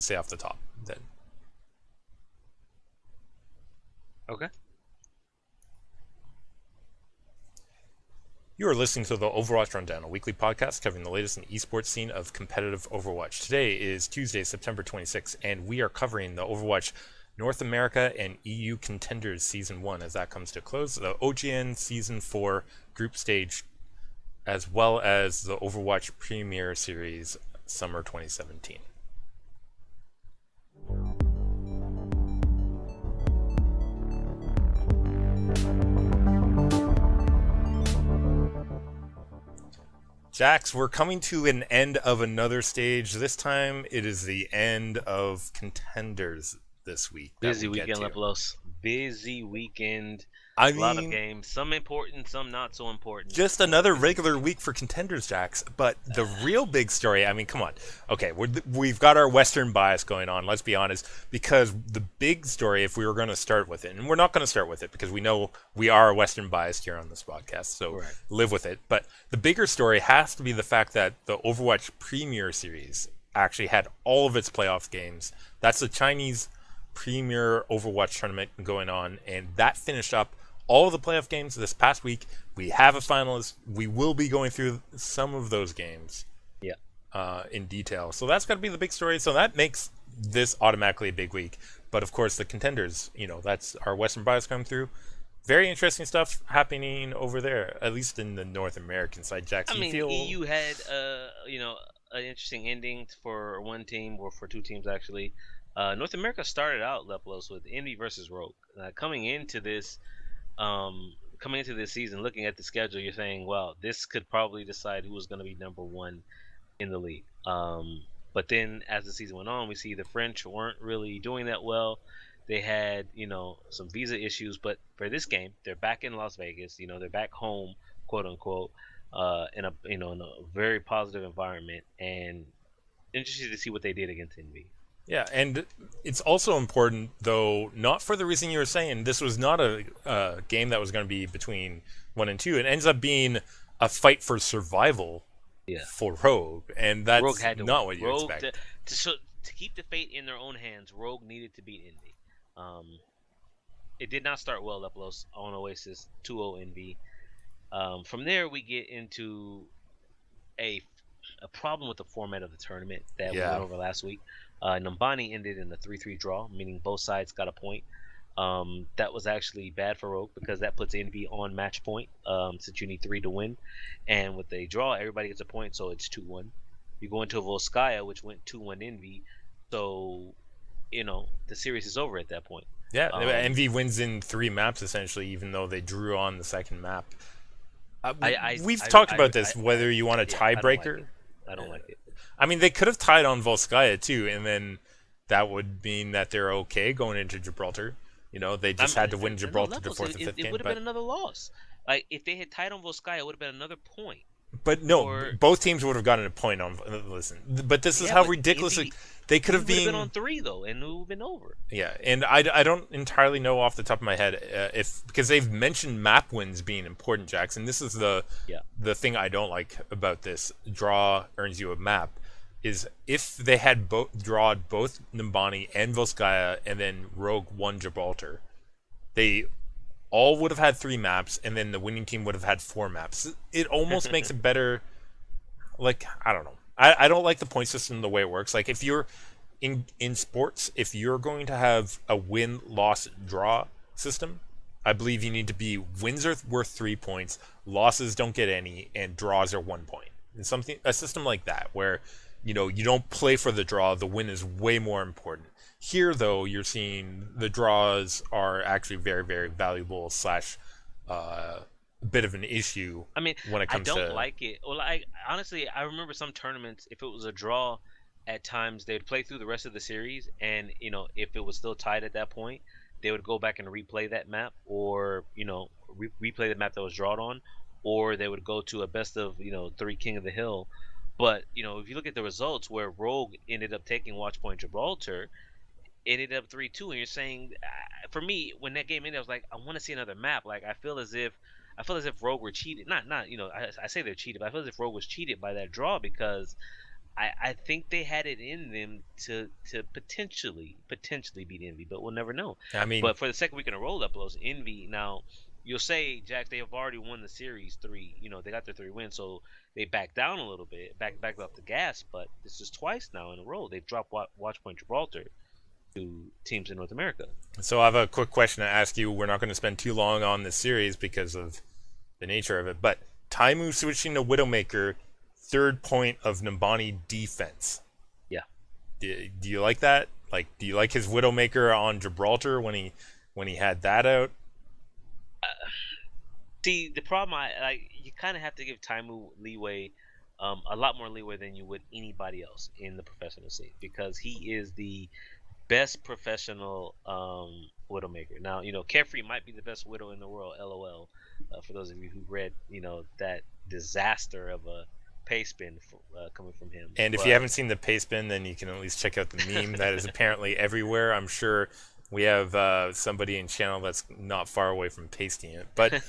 say off the top. Then. Okay. You are listening to the Overwatch Rundown, a weekly podcast covering the latest in the esports scene of competitive Overwatch. Today is Tuesday, September 26th, and we are covering the Overwatch North America and EU Contenders Season 1 as that comes to close, the OGN Season 4 group stage, as well as the Overwatch Premiere Series Summer 2017. Jax, we're coming to an end of another stage. This time it is the end of Contenders this week. Busy weekend, Leplos. Busy weekend. I A lot of mean, games. Some important, some not so important. just another regular week for Contenders, Jax. But the real big story, I mean, come on. Okay, we've got our Western bias going on, let's be honest, because the big story, if we were going to start with it, and we're not going to start with it because we know we are Western biased here on this podcast, so Right. live with it. But the bigger story has to be the fact that the Overwatch Premiere Series actually had all of its playoff games. That's the Chinese Premier Overwatch tournament going on, and that finished up all of the playoff games this past week. We have a finalist. We will be going through some of those games Yeah. in detail. So that's got to be the big story. So that makes this automatically a big week. But of course, the Contenders, that's our Western bias coming through. Very interesting stuff happening over there, at least in the North American side. Jackson, EU had, an interesting ending for one team, or for two teams actually. North America started out, Leplos, with Envy versus Rogue. Coming into this season, looking at the schedule, you're saying, well, this could probably decide who was going to be number one in the league. But then as the season went on, we see the French weren't really doing that well. They had, some visa issues, but for this game, they're back in Las Vegas. They're back home, quote unquote, in a very positive environment, and interested to see what they did against Envy. Yeah, and it's also important, though, not for the reason you were saying. This was not a game that was going to be between 1 and 2. It ends up being a fight for survival for Rogue, and that's Rogue had to not win. what you expect. To keep the fate in their own hands, Rogue needed to beat Envy. It did not start well, Leplos, on Oasis, 2-0 Envy. From there, we get into a problem with the format of the tournament that we went over last week. Numbani ended in a 3-3 draw, meaning both sides got a point. That was actually bad for Rogue because that puts Envy on match point, since you need 3 to win. And with a draw, everybody gets a point, so it's 2-1. You go into Volskaya, which went 2-1 Envy, so the series is over at that point. Yeah, Envy wins in 3 maps essentially, even though they drew on the second map. We've talked about this, whether you want a tiebreaker. I don't like it. I mean, they could have tied on Volskaya too, and then that would mean that they're okay going into Gibraltar. They just had to win Gibraltar to 4th and 5th game. It would have been another loss. Like, if they had tied on Volskaya, it would have been another point. But no, both teams would have gotten a point on. Listen, but this is how ridiculous they could have been on 3 though, and it would have been over. Yeah, and I don't entirely know off the top of my head because they've mentioned map wins being important, Jackson. This is the thing I don't like about this. Draw earns you a map. Is if they had drawed both Numbani and Volskaya, and then Rogue won Gibraltar, they all would have had 3 maps, and then the winning team would have had 4 maps. It almost makes it better. Like, I don't know. I don't like the point system the way it works. Like, if you're in sports, if you're going to have a win-loss-draw system, I believe you need to be wins are worth 3 points, losses don't get any, and draws are 1 point. And a system like that, where you don't play for the draw, the win is way more important. Here, though, you're seeing the draws are actually very, very valuable / bit of an issue. I mean, when it comes I don't like it. Well, honestly, I remember some tournaments, if it was a draw, at times they'd play through the rest of the series, and if it was still tied at that point, they would go back and replay that map, or replay the map that was drawn on, or they would go to a best of 3 King of the Hill. But if you look at the results, where Rogue ended up taking Watch Point Gibraltar, it ended up 3-2, and you're saying, for me, when that game ended, I was like, I want to see another map. Like, I feel as if Rogue were cheated. Not I say they're cheated, but I feel as if Rogue was cheated by that draw, because I think they had it in them to potentially beat Envy, but we'll never know. I mean, but for the second week in a row, up close, Envy now. You'll say, Jack, they have already won the series 3. They got their 3 wins, so they backed down a little bit, back up the gas. But this is twice now in a row they've dropped Watch Point Gibraltar to teams in North America. So I have a quick question to ask you. We're not going to spend too long on this series because of the nature of it, but Taimu switching to Widowmaker, 3rd point of Nambani defense. Yeah. Do you like that? Like, do you like his Widowmaker on Gibraltar when he had that out? See, the problem, you kind of have to give Taimu leeway, a lot more leeway than you would anybody else in the professional scene, because he is the best professional Widowmaker. Now, Carefree might be the best Widow in the world, LOL, for those of you who read, that disaster of a pay spin coming from him. And if you haven't seen the pay spin, then you can at least check out the meme that is apparently everywhere. I'm sure we have somebody in channel that's not far away from pasting it. But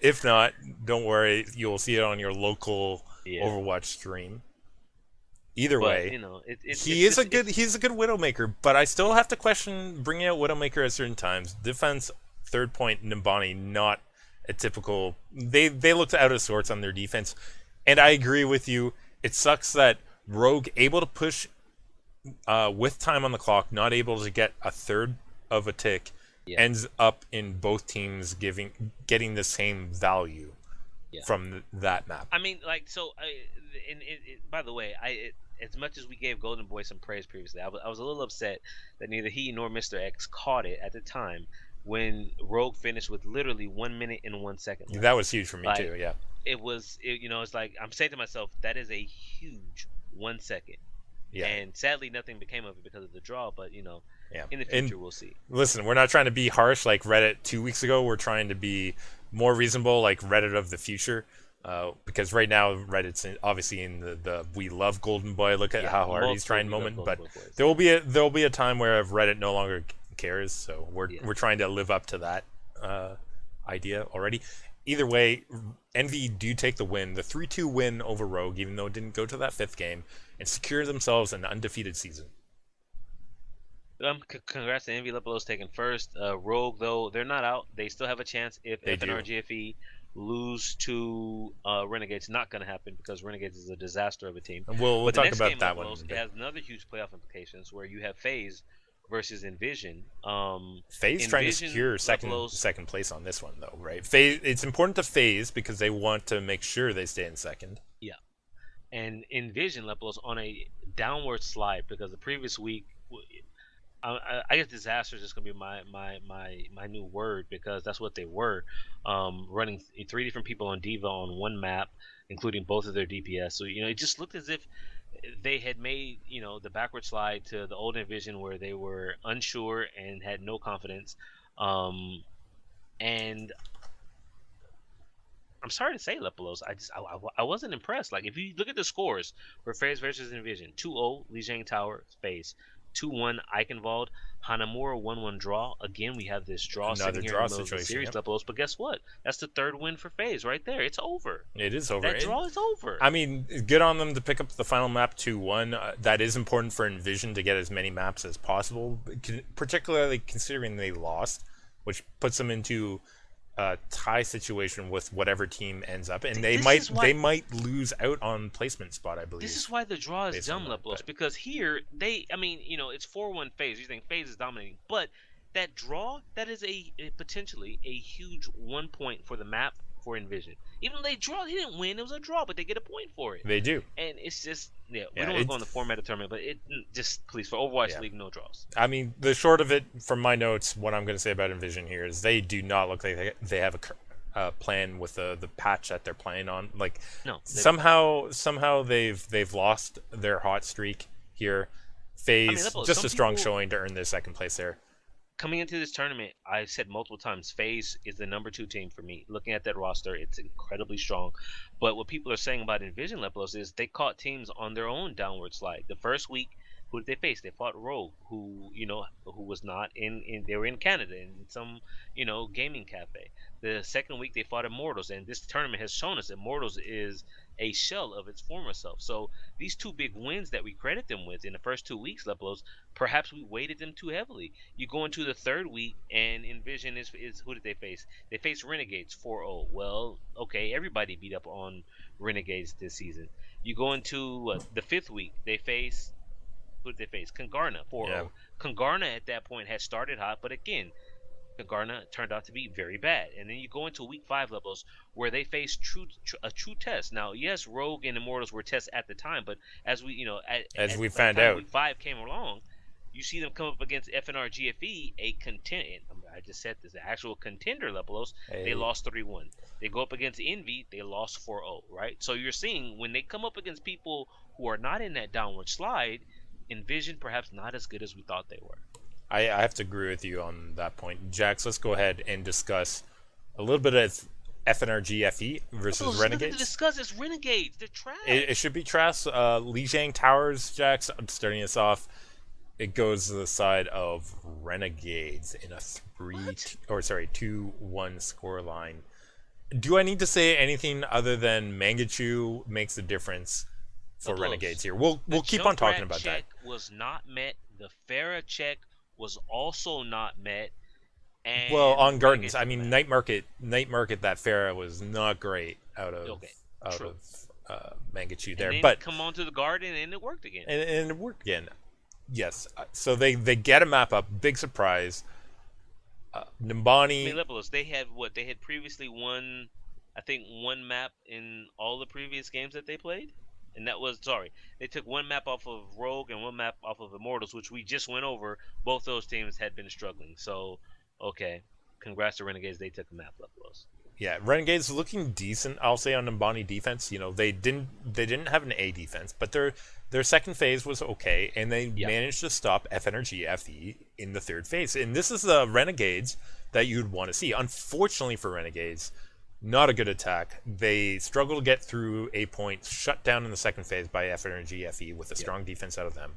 if not, don't worry. You'll see it on your local Overwatch stream. Either way, he's a good Widowmaker, but I still have to question bringing out Widowmaker at certain times. Defense, 3rd point, Nambani, not a typical. They looked out of sorts on their defense, and I agree with you. It sucks that Rogue able to push with time on the clock, not able to get a 3rd of a tick, ends up in both teams getting the same value from that map. I mean, by the way, as much as we gave Golden Boy some praise previously, I was a little upset that neither he nor Mr. X caught it at the time when Rogue finished with literally 1 minute and 1 second left. That was huge for me too. Yeah, it's like I'm saying to myself, that is a huge 1 second. Yeah. And sadly, nothing became of it because of the draw. But in the future, we'll see. Listen, we're not trying to be harsh like Reddit 2 weeks ago. We're trying to be more reasonable, like Reddit of the future. Because right now Reddit's obviously in the we love Golden Boy, look at how hard he's trying moment, but there will be a time where Reddit no longer cares, so we're trying to live up to that idea already. Either way, Envy do take the win, the 3-2 win over Rogue, even though it didn't go to that 5th game, and secure themselves an undefeated season. Congrats to Envy. Lepelos taking first. Rogue, though, they're not out. They still have a chance if FNRGFE lose to Renegades. Not going to happen because Renegades is a disaster of a team. And we'll talk about that one. It has another huge playoff implications where you have FaZe versus Envision. FaZe trying to secure second place on this one, though, right? FaZe, it's important to FaZe because they want to make sure they stay in second. Yeah, and Envision Lepelos on a downward slide because the previous week. I guess disaster is just gonna be my new word because that's what they were, running 3 different people on Diva on one map, including both of their DPS. So it just looked as if they had made the backward slide to the old Envision where they were unsure and had no confidence, and I'm sorry to say, Lepelos, I wasn't impressed. Like if you look at the scores for FaZe versus Envision, 2-0 Lijiang Tower FaZe. 2-1 Eichenwald, Hanamura 1-1 draw. Again, we have this draw sitting here in the middle of the series, Lepelos. But guess what? That's the 3rd win for FaZe right there. It's over. It is over. That draw is over. I mean, good on them to pick up the final map 2-1. That is important for Envision to get as many maps as possible, particularly considering they lost, which puts them into a tie situation with whatever team ends up, and they might lose out on placement spot, I believe. This is why the draw is dumb, Lepelos, because here it's 4-1 FaZe. You think FaZe is dominating, but that draw, that is potentially a huge 1 point for the map for Envision. Even though they didn't win, it was a draw, but they get a point for it. They do. And it's just, we don't want to go on the format tournament, but just, please, for Overwatch League, no draws. I mean, the short of it, from my notes, what I'm going to say about Envision here is they do not look like they have a plan with the patch that they're playing on. Like, no, somehow they've lost their hot streak here. FaZe, just a strong showing to earn their 2nd place there. Coming into this tournament, I said multiple times, FaZe is the number 2 team for me. Looking at that roster, it's incredibly strong. But what people are saying about Envision, Lepelos, is they caught teams on their own downward slide. The first week, Who did they face? They fought Rogue, who was not in they were in Canada in some, gaming cafe. The second week they fought Immortals, and this tournament has shown us Immortals is a shell of its former self. So these two big wins that we credit them with in the first 2 weeks, Leplos, perhaps we weighted them too heavily. You go into the third week, and Envision is who did they face? They faced Renegades 4-0. Well, okay, everybody beat up on Renegades this season. You go into the fifth week, they face who did they face? Congarna 4-0. Yeah. Congarna at that point had started hot, but again, Congarna turned out to be very bad. And then you go into week 5 levels where they face a true test. Now, yes, Rogue and Immortals were tests at the time, but as we as we found out, week 5 came along, you see them come up against FNR GFE, a contender. I just said this, the actual contender Lepelos. Hey. They lost 3-1. They go up against Envy, they lost 4-0, right? So you're seeing when they come up against people who are not in that downward slide, Envision perhaps not as good as we thought they were. I have to agree with you on that point. Jax, let's go ahead and discuss a little bit of FNRG FE versus Renegades. To discuss is Renegades. They're trash. It should be trash. Lijiang Towers, Jax, starting us off. It goes to the side of Renegades in a 2-1 scoreline. Do I need to say anything other than Mangachu makes a difference for Renegades here? We'll keep on talking about that. The was not met. The Farah check was also not met. And well, on Gardens, I mean, Night Market, that Farah was not great out of Mangachu there. But come on to the Garden and it worked again. And it worked again. Yes. So they get a map up. Big surprise. Nimbani. They had what? They had previously won, I think, one map in all the previous games that they played. And that was, they took one map off of Rogue and one map off of Immortals, which we just went over. Both those teams had been struggling. So, okay. Congrats to Renegades. They took the map up close. Yeah, Renegades looking decent, I'll say, on Nimbani defense. They didn't have an A defense, but their second phase was okay, and they managed to stop FNRG FE in the third phase. And this is the Renegades that you'd want to see. Unfortunately for Renegades, not a good attack. They struggle to get through a point, shut down in the second phase by FNRG FE with a strong defense out of them.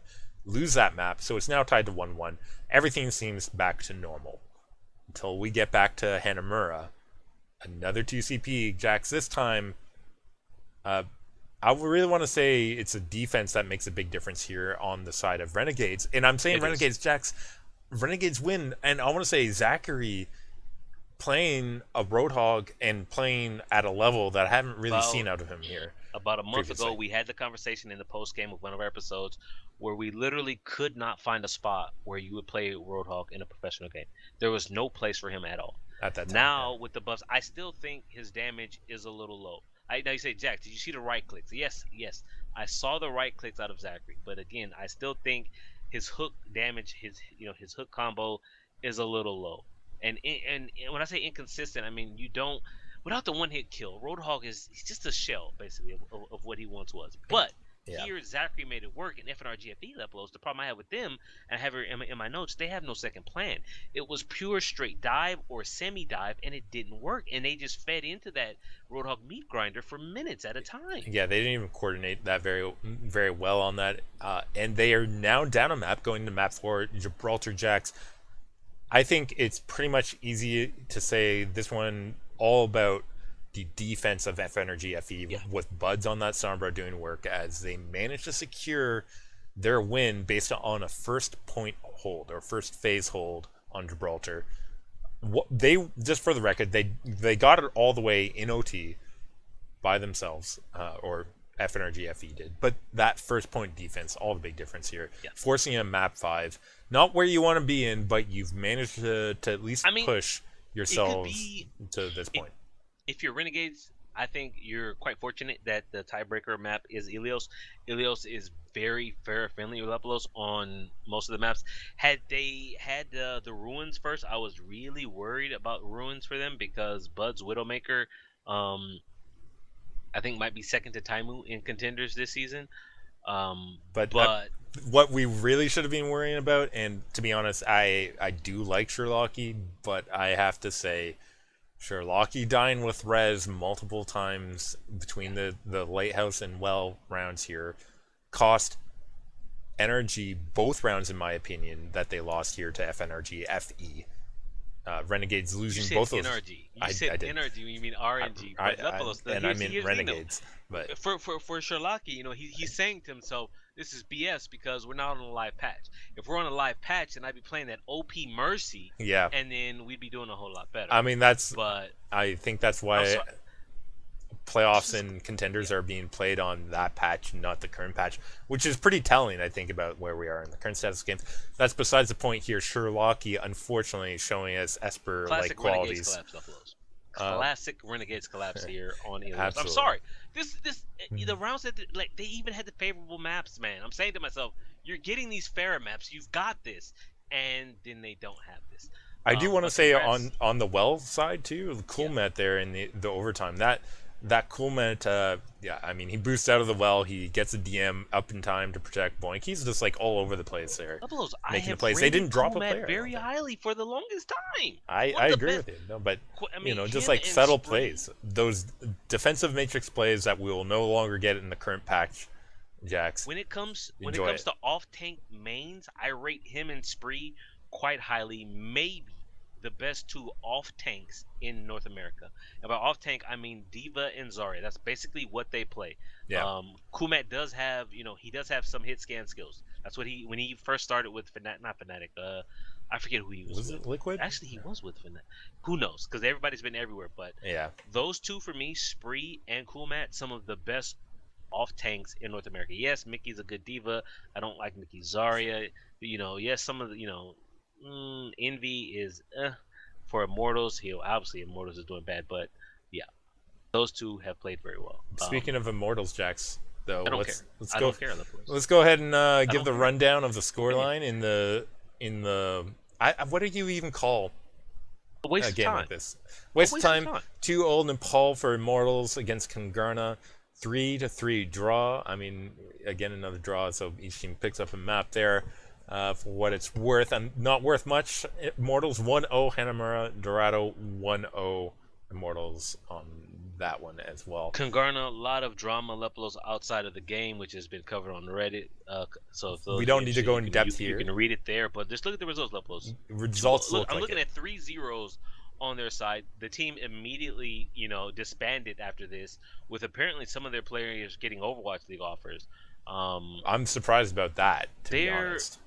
Lose that map, so it's now tied to 1-1. Everything seems back to normal until we get back to Hanamura. Another 2CP, Jax. This time, I really want to say it's a defense that makes a big difference here on the side of Renegades. And I'm saying Renegades, Jax. Renegades win, and I want to say Zachary playing a Roadhog and playing at a level that I haven't really seen out of him here. About a month ago, we had the conversation in the post-game of one of our episodes where we literally could not find a spot where you would play Roadhog in a professional game. There was no place for him at all. At that time, now, with the buffs, I still think his damage is a little low. Now you say, Jack, did you see the right clicks? Yes. I saw the right clicks out of Zachary. But again, I still think his hook damage, his hook combo is a little low. And when I say inconsistent, I mean without the one-hit kill, Roadhog he's just a shell, basically, of what he once was. But here, Zachary made it work, and FNR GFE levels. The problem I have with them, and I have it in my notes, they have no second plan. It was pure straight dive or semi-dive, and it didn't work. And they just fed into that Roadhog meat grinder for minutes at a time. Yeah, they didn't even coordinate that very, very well on that. And they are now down a map, going to map 4, Gibraltar Jax. I think it's pretty much easy to say this one all about the defense of FNRG FE with Buds on that Sombra doing work as they managed to secure their win based on a first point hold or first phase hold on Gibraltar. They, just for the record, they got it all the way in OT by themselves, or FNRG FE did. But that first point defense, all the big difference here. Forcing a map 5, not where you want to be in, but you've managed to at least push yourselves to this point. If you're Renegades, I think you're quite fortunate that the tiebreaker map is Ilios. Ilios is very friendly with Lepelos on most of the maps. Had they had the Ruins first, I was really worried about Ruins for them because Bud's Widowmaker, I think, might be second to Taimu in Contenders this season. But what we really should have been worrying about, and to be honest, I do like Sherlocky, but I have to say, Sherlocky dying with Rez multiple times between the Lighthouse and Well rounds here cost Energy both rounds, in my opinion, that they lost here to FNRG, FE. Renegades losing You said both those. NRG. You I said did. NRG when you mean RNG. But I mean Renegades. But for Sherlocky, you know, he's saying to himself, "This is BS because we're not on a live patch. If we're on a live patch, then I'd be playing that OP Mercy, yeah, and then we'd be doing a whole lot better." I mean But I think that's why playoffs and contenders are being played on that patch, not the current patch, which is pretty telling, I think, about where we are in the current status of games. That's besides the point here. Sherlocky, unfortunately, showing us Esper-like qualities. Classic Renegades collapse here on Elios. Absolutely. I'm sorry. The rounds that like they even had the favorable maps, man. I'm saying to myself, you're getting these fairer maps. You've got this, and then they don't have this. I do want to say congrats. on the well side too, the cool met there in the overtime. That cool met, yeah, I mean, he boosts out of the well, he gets a DM up in time to protect Boink. He's just like all over the place there, making the plays. They didn't drop a player very highly for the longest time. I agree with you. No, but I mean, you know, just like subtle plays, those defensive matrix plays that we will no longer get in the current patch. Jax, when it comes to off tank mains, I rate him and Spree quite highly. Maybe the best two off tanks in North America. And by off tank, I mean Diva and Zarya. That's basically what they play. Yeah. Kumat does have, he does have some hit scan skills. That's what when he first started with not Fnatic. I forget who he was. Was it Liquid? Actually, he was with Fnatic. Who knows? Because everybody's been everywhere. But yeah, those two for me, Spree and Kumat, some of the best off tanks in North America. Yes, Mickey's a good diva. I don't like Mickey Zarya. Yes, some of the Envy is for Immortals. Obviously Immortals is doing bad, but yeah, those two have played very well. Speaking of Immortals, Jax, though, let's go ahead and give the rundown of the scoreline in the. What do you even call a waste of time like this? Waste of time. 2-0 Nepal for Immortals against Kangarna. 3-3 draw. I mean, again, another draw. So each team picks up a map there. For what it's worth, and not worth much. Immortals 1-0 Hanamura, Dorado 1-0 Immortals on that one as well. Kangarna, a lot of drama Lepelos outside of the game, which has been covered on Reddit. So we don't need to go in depth here. You can read it there, but just look at the results, Lepelos. I'm looking at 3 zeros on their side. The team immediately, disbanded after this, with apparently some of their players getting Overwatch League offers. I'm surprised about that, to be honest.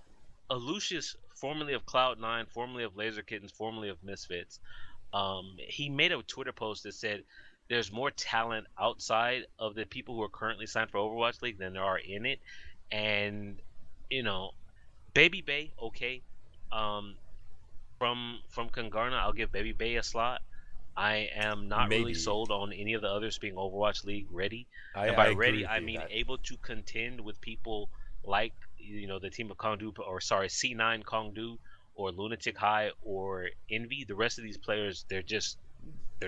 Alucius, formerly of Cloud9, formerly of Laser Kittens, formerly of Misfits, he made a Twitter post that said there's more talent outside of the people who are currently signed for Overwatch League than there are in it. And, Baby Bay, okay. From Kangarna, I'll give Baby Bay a slot. I am not really sold on any of the others being Overwatch League ready. And by ready, I mean able to contend with people like the team of Kongdu, C9 Kongdu, or Lunatic High, or Envy. The rest of these players, they're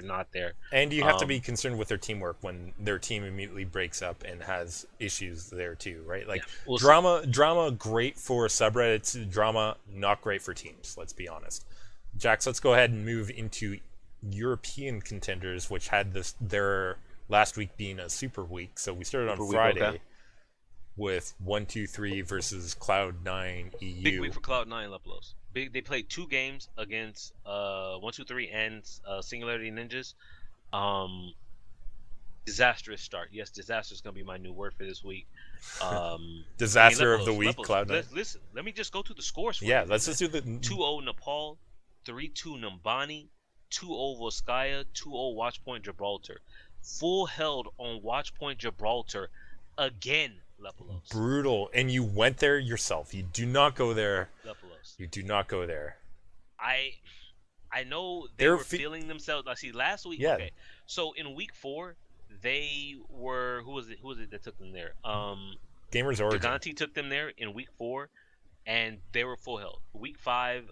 not there. And you have to be concerned with their teamwork when their team immediately breaks up and has issues there too, right? Like drama great for subreddits, drama not great for teams. Let's be honest. Jax, let's go ahead and move into European contenders, which had their last week being a super week. So we started on Friday. With 1-2-3 versus Cloud9 EU. Big week for Cloud9, Lepelos. They played 2 games against 1-2-3 and Singularity Ninjas. Disastrous start. Yes, disaster is going to be my new word for this week. Disaster of the week, Cloud9. Listen, let me just go through the scores for you. Yeah, let's just do the 2-0 Nepal, 3-2 Numbani, 2-0 Volskaya, 2-0 Watchpoint Gibraltar. Full held on Watchpoint Gibraltar again. Lepelos. Brutal. And you went there yourself. You do not go there. Lepelos. You do not go there. I know they were feeling themselves. I see last week. Yeah. Okay. So in week 4, they were who was it that took them there? Gamers Origin. Giganti took them there in week 4, and they were full held. Week 5.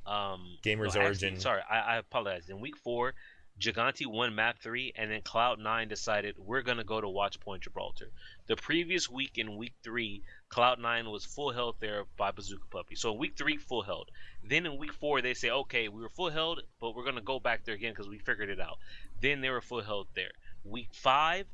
Gamers Origin. Actually, sorry, I apologize. In week 4, Giganti won map 3, and then Cloud9 decided we're going to go to Watchpoint Gibraltar. The previous week in week 3, Cloud9 was full held there by Bazooka Puppy. So in week 3, full held. Then in week 4, they say, okay, we were full held, but we're going to go back there again because we figured it out. Then they were full held there. Week 5,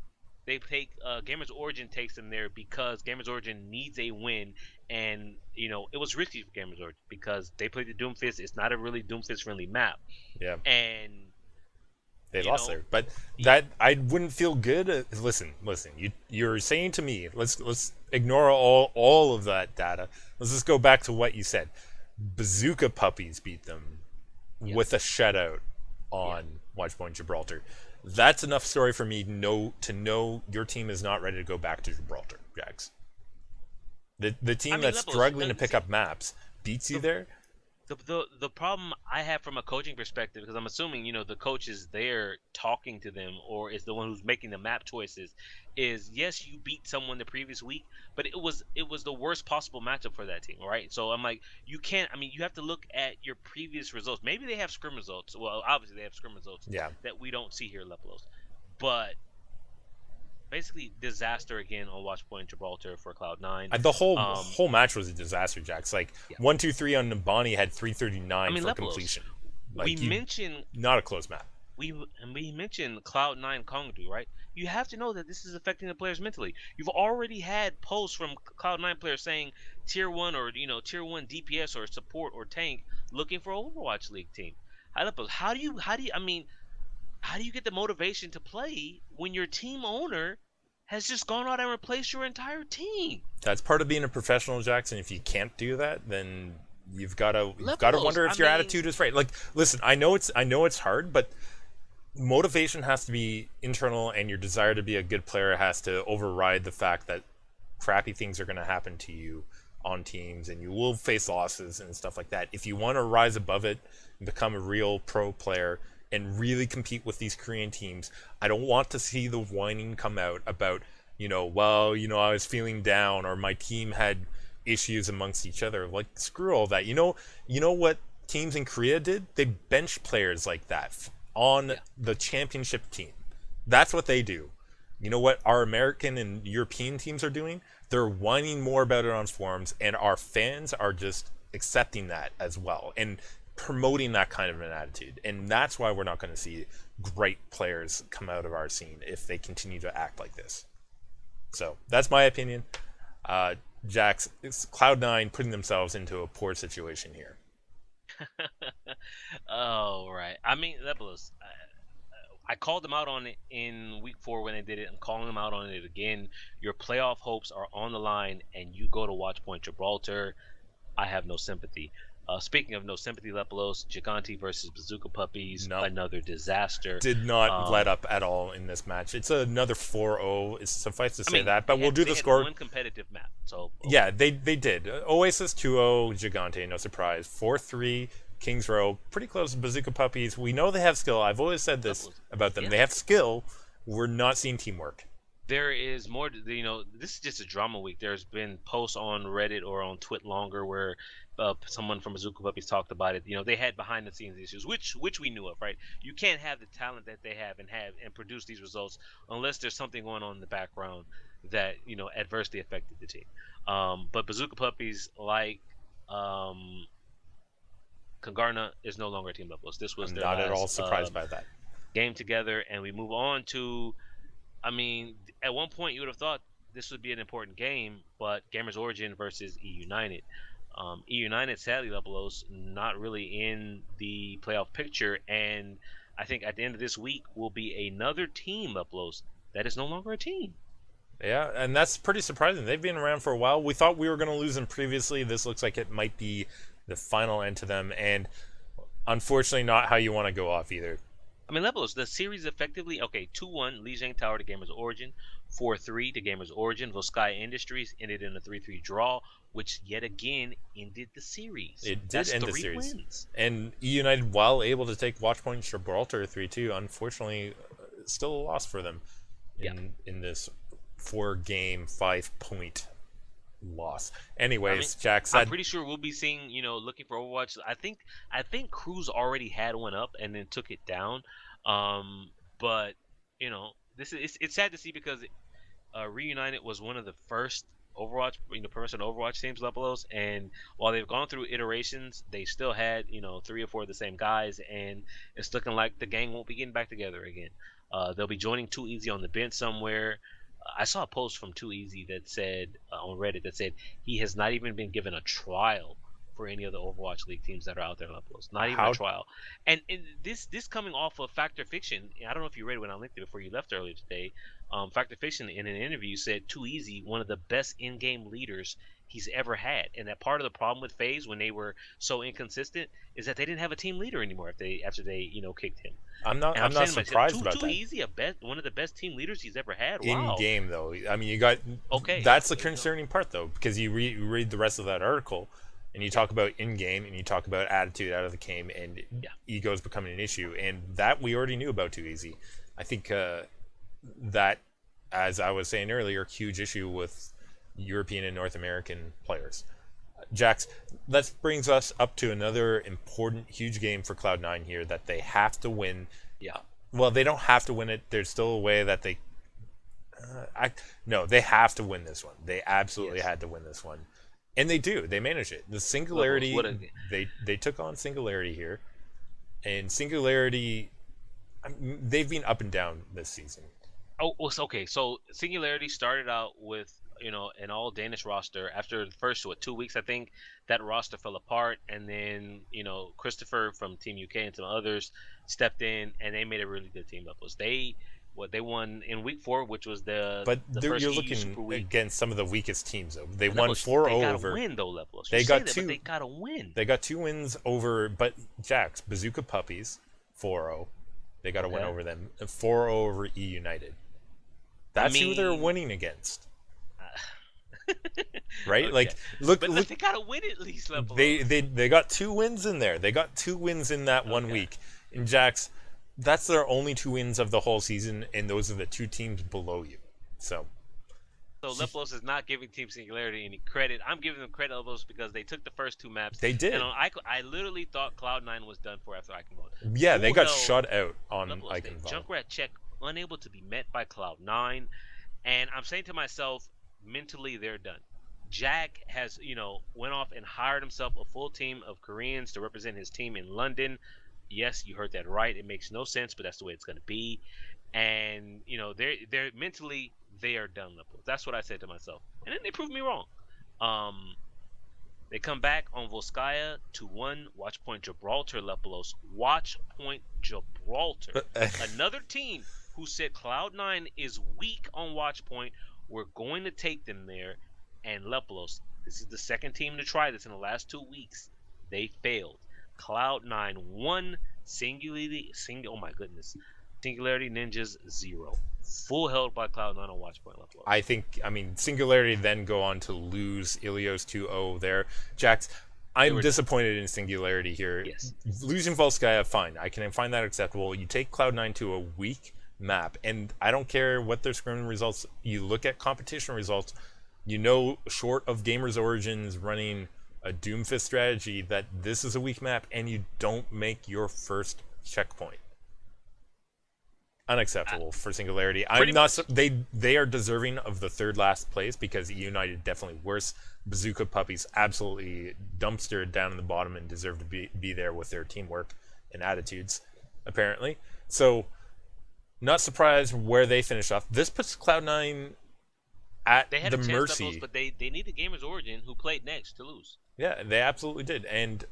they take Gamers Origin takes them there because Gamers Origin needs a win, and it was risky for Gamers Origin because they played the Doomfist. It's not a really Doomfist friendly map, Yeah. and They lost there, but yeah. that I wouldn't feel good. Listen. You're saying to me, let's ignore all of that data. Let's just go back to what you said. Bazooka Puppies beat them with a shutout on Watchpoint Gibraltar. That's enough story for me to know your team is not ready to go back to Gibraltar, Jax. The team that's struggling to pick up maps beats you there. The problem I have from a coaching perspective, because I'm assuming the coach is there talking to them or is the one who's making the map choices, is yes, you beat someone the previous week, but it was the worst possible matchup for that team, right? So I'm like, you can't. I mean, you have to look at your previous results. Maybe they have scrim results. Well, obviously they have scrim results that we don't see here at Lepelos, but basically disaster again on Watchpoint Gibraltar for Cloud9. The whole match was a disaster, Jax. Like 1-2-3 on Nabani had 339 for completion. Like, we mentioned not a close map. We mentioned Cloud9 Kongdu, right? You have to know that this is affecting the players mentally. You've already had posts from Cloud9 players saying tier 1 or tier 1 DPS or support or tank looking for Overwatch League team. How do you get the motivation to play when your team owner has just gone out and replaced your entire team? That's part of being a professional, Jackson. If you can't do that, then you've got to wonder if your attitude is right. Like, listen, I know it's hard, but motivation has to be internal, and your desire to be a good player has to override the fact that crappy things are going to happen to you on teams, and you will face losses and stuff like that. If you want to rise above it and become a real pro player and really compete with these Korean teams, I don't want to see the whining come out about, I was feeling down or my team had issues amongst each other. Like, screw all that. You know what teams in Korea did? They benched players like that on the championship team. That's what they do. You know what our American and European teams are doing? They're whining more about it on forums, and our fans are just accepting that as well and promoting that kind of an attitude. And that's why we're not going to see great players come out of our scene if they continue to act like this. So that's my opinion. Jax, it's Cloud9 putting themselves into a poor situation here. Oh, right. I mean, Lepelos, I called them out on it in week 4 when they did it. I'm calling them out on it again. Your playoff hopes are on the line, and you go to Watchpoint Gibraltar. I have no sympathy. Speaking of no sympathy, Lepelos, Gigante versus Bazooka Puppies, another disaster. Did not let up at all in this match. It's another 4-0. It's suffice to say that, but we'll do the score. One competitive map, so yeah, they did. Oasis 2-0, Gigante, no surprise. 4-3, Kings Row, pretty close to Bazooka Puppies. We know they have skill. I've always said this about them. They have skill. We're not seeing teamwork. There is more. This is just a drama week. There's been posts on Reddit or on Twit longer where someone from Bazooka Puppies talked about it. They had behind the scenes issues, which we knew of, right? You can't have the talent that they have and produce these results unless there's something going on in the background that adversely affected the team. But Bazooka Puppies, like Congarna, is no longer a team Lepelos. This was not at all surprised by that game together, and we move on to. I mean, at one point you would have thought this would be an important game, but Gamers Origin versus E United. E United, sadly, Lepelos, not really in the playoff picture, and I think at the end of this week will be another team, Lepelos, that is no longer a team. Yeah, and that's pretty surprising. They've been around for a while. We thought we were going to lose them previously. This looks like it might be the final end to them, and unfortunately not how you want to go off either. I mean, Lepelos, the series effectively, 2-1, Lijiang Tower to Gamers Origin, 4-3 to Gamers Origin. Volskaya Industries ended in a 3-3 draw, which yet again ended the series. It did end the series. Wins. And E United, while able to take Watchpoint Gibraltar 3-2, unfortunately, still a loss for them in this 4-game, 5-point loss. Anyways, Jack said, I'm pretty sure we'll be seeing, looking for Overwatch. I think Cruz already had one up and then took it down. But it's sad to see because Reunited was one of the first Overwatch, professional Overwatch teams, Lepelos, and while they've gone through iterations, they still had 3 or 4 of the same guys, and it's looking like the gang won't be getting back together again. They'll be joining Too Easy on the bench somewhere. I saw a post from Too Easy that said on Reddit that said he has not even been given a trial for any of the Overwatch League teams that are out there in Uploads. Not even a trial. And this coming off of Factor Fiction, I don't know if you read when I linked it before you left earlier today. Factor Fiction in an interview said Too Easy, one of the best in-game leaders he's ever had, and that part of the problem with FaZe when they were so inconsistent is that they didn't have a team leader anymore after they kicked him. I'm not surprised about that. Too Easy, one of the best team leaders he's ever had. Wow. In game though, I mean, you got That's the concerning part though, because you read the rest of that article, and you talk about in game, and you talk about attitude out of the game, and egos becoming an issue, and that we already knew about Too Easy. I think that, as I was saying earlier, huge issue with European and North American players. Jax, that brings us up to another important, huge game for Cloud9 here that they have to win. Yeah. Well, they don't have to win it. There's still a way that they... No, they have to win this one. They absolutely had to win this one. And they do. They manage it. The Singularity, they took on Singularity here. And Singularity, they've been up and down this season. Oh, okay. So Singularity started out with an all Danish roster. After the first 2 weeks, I think that roster fell apart, and then Christopher from Team UK and some others stepped in, and they made a really good team up. They won in week 4, which was the first you're EU looking Super Week. Against some of the weakest teams though. They won 4-0 over. They got to win though, Leplos. They got two. But they got to win. They got 2 wins over, but Jax, Bazooka Puppies 4-0. They got to win over them. 4-0 over E United. That's who they're winning against. Right? Okay. Like look, they gotta win at least. They got 2 wins in there. They got 2 wins in that 1 week. And Jax, that's their only 2 wins of the whole season, and those are the 2 teams below you. So Leplos is not giving Team Singularity any credit. I'm giving them credit, Leplos, because they took the first 2 maps. They did. And I literally thought Cloud9 was done for after Eichenwald. Yeah, they got shut out on Eichenwald. Junkrat check unable to be met by Cloud9, and I'm saying to myself, mentally they're done. Jack has, went off and hired himself a full team of Koreans to represent his team in London. Yes, you heard that right. It makes no sense, but that's the way it's going to be. And they're mentally they are done. That's what I said to myself, and then they proved me wrong. They come back on Volskaya 2-1. Watch Point Gibraltar, Lepelos. Watch Point Gibraltar, another team who said Cloud9 is weak on Watch Point. We're going to take them there. And Lepelos, this is the second team to try this in the last 2 weeks. They failed. Cloud9 won. Singularity Ninjas 0. Full held by Cloud9 on Watch Point, Lepelos. Singularity then go on to lose Ilios 2-0 there. Jax, I'm disappointed in Singularity here. Yes. Losing Volskaya, fine. I can find that acceptable. You take Cloud9 to a weak map, and I don't care what their scrimmage results. You look at competition results, short of Gamers Origins running a Doomfist strategy, that this is a weak map, and you don't make your first checkpoint. Unacceptable for Singularity. They are deserving of the 3rd last place, because E United definitely worse. Bazooka Puppies absolutely dumpstered down in the bottom and deserve to be there with their teamwork and attitudes, apparently. So, not surprised where they finish off. This puts Cloud9 at they had the a chance mercy. Levels, but they need the Gamers Origin, who played next, to lose. Yeah, they absolutely did. And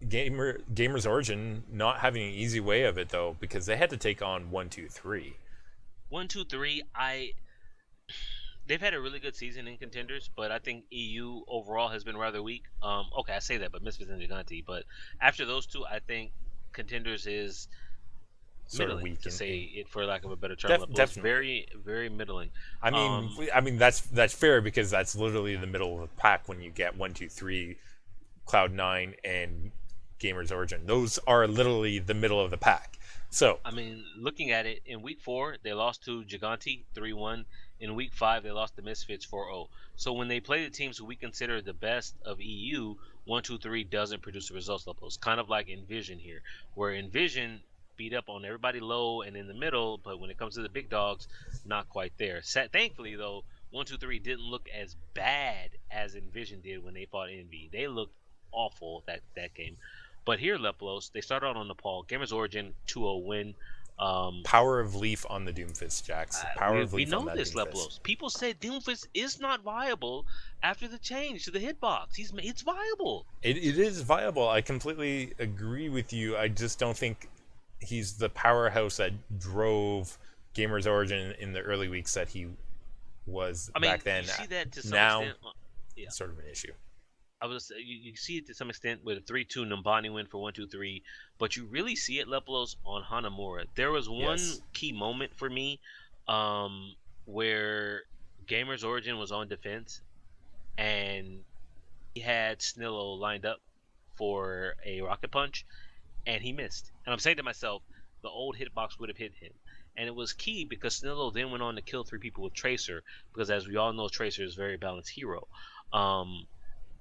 Gamers Origin not having an easy way of it, though, because they had to take on 1-2-3. 1-2-3, they've had a really good season in Contenders, but I think EU overall has been rather weak. Okay, I say that, but Misfits and Giganti. But after those 2, I think Contenders is sort of weak, to say it, for lack of a better term. Definitely very, very middling. That's fair, because that's literally the middle of the pack when you get 1-2-3, Cloud9, and Gamers Origin. Those are literally the middle of the pack. So looking at it, in week 4 they lost to Giganti 3-1. In week 5 they lost to Misfits 4-0. So when they play the teams who we consider the best of EU, 1-2-3 doesn't produce the results levels. Kind of like Envision here, where Envision beat up on everybody low and in the middle, but when it comes to the big dogs, not quite there. Thankfully, though, 1-2-3 didn't look as bad as Envision did when they fought Envy. They looked awful that game. But here, Lepelos, they started out on Nepal. Gamers Origin 2-0 win. Power of Leaf on the Doomfist, Jax. Power of We Leaf on know that this, Doomfist. Leplos. People said Doomfist is not viable after the change to the hitbox. It's viable. It is viable. I completely agree with you. I just don't think he's the powerhouse that drove Gamers Origin in the early weeks that he was back then. You see that to some now, extent. Yeah. Sort of an issue. You see it to some extent with a 3-2 Numbani win for 1-2-3, but you really see it, Leplos, on Hanamura. There was one key moment for me where Gamers Origin was on defense, and he had Snillo lined up for a rocket punch, and he missed. And I'm saying to myself, the old hitbox would have hit him. And it was key because Snillo then went on to kill 3 people with Tracer, because as we all know, Tracer is a very balanced hero.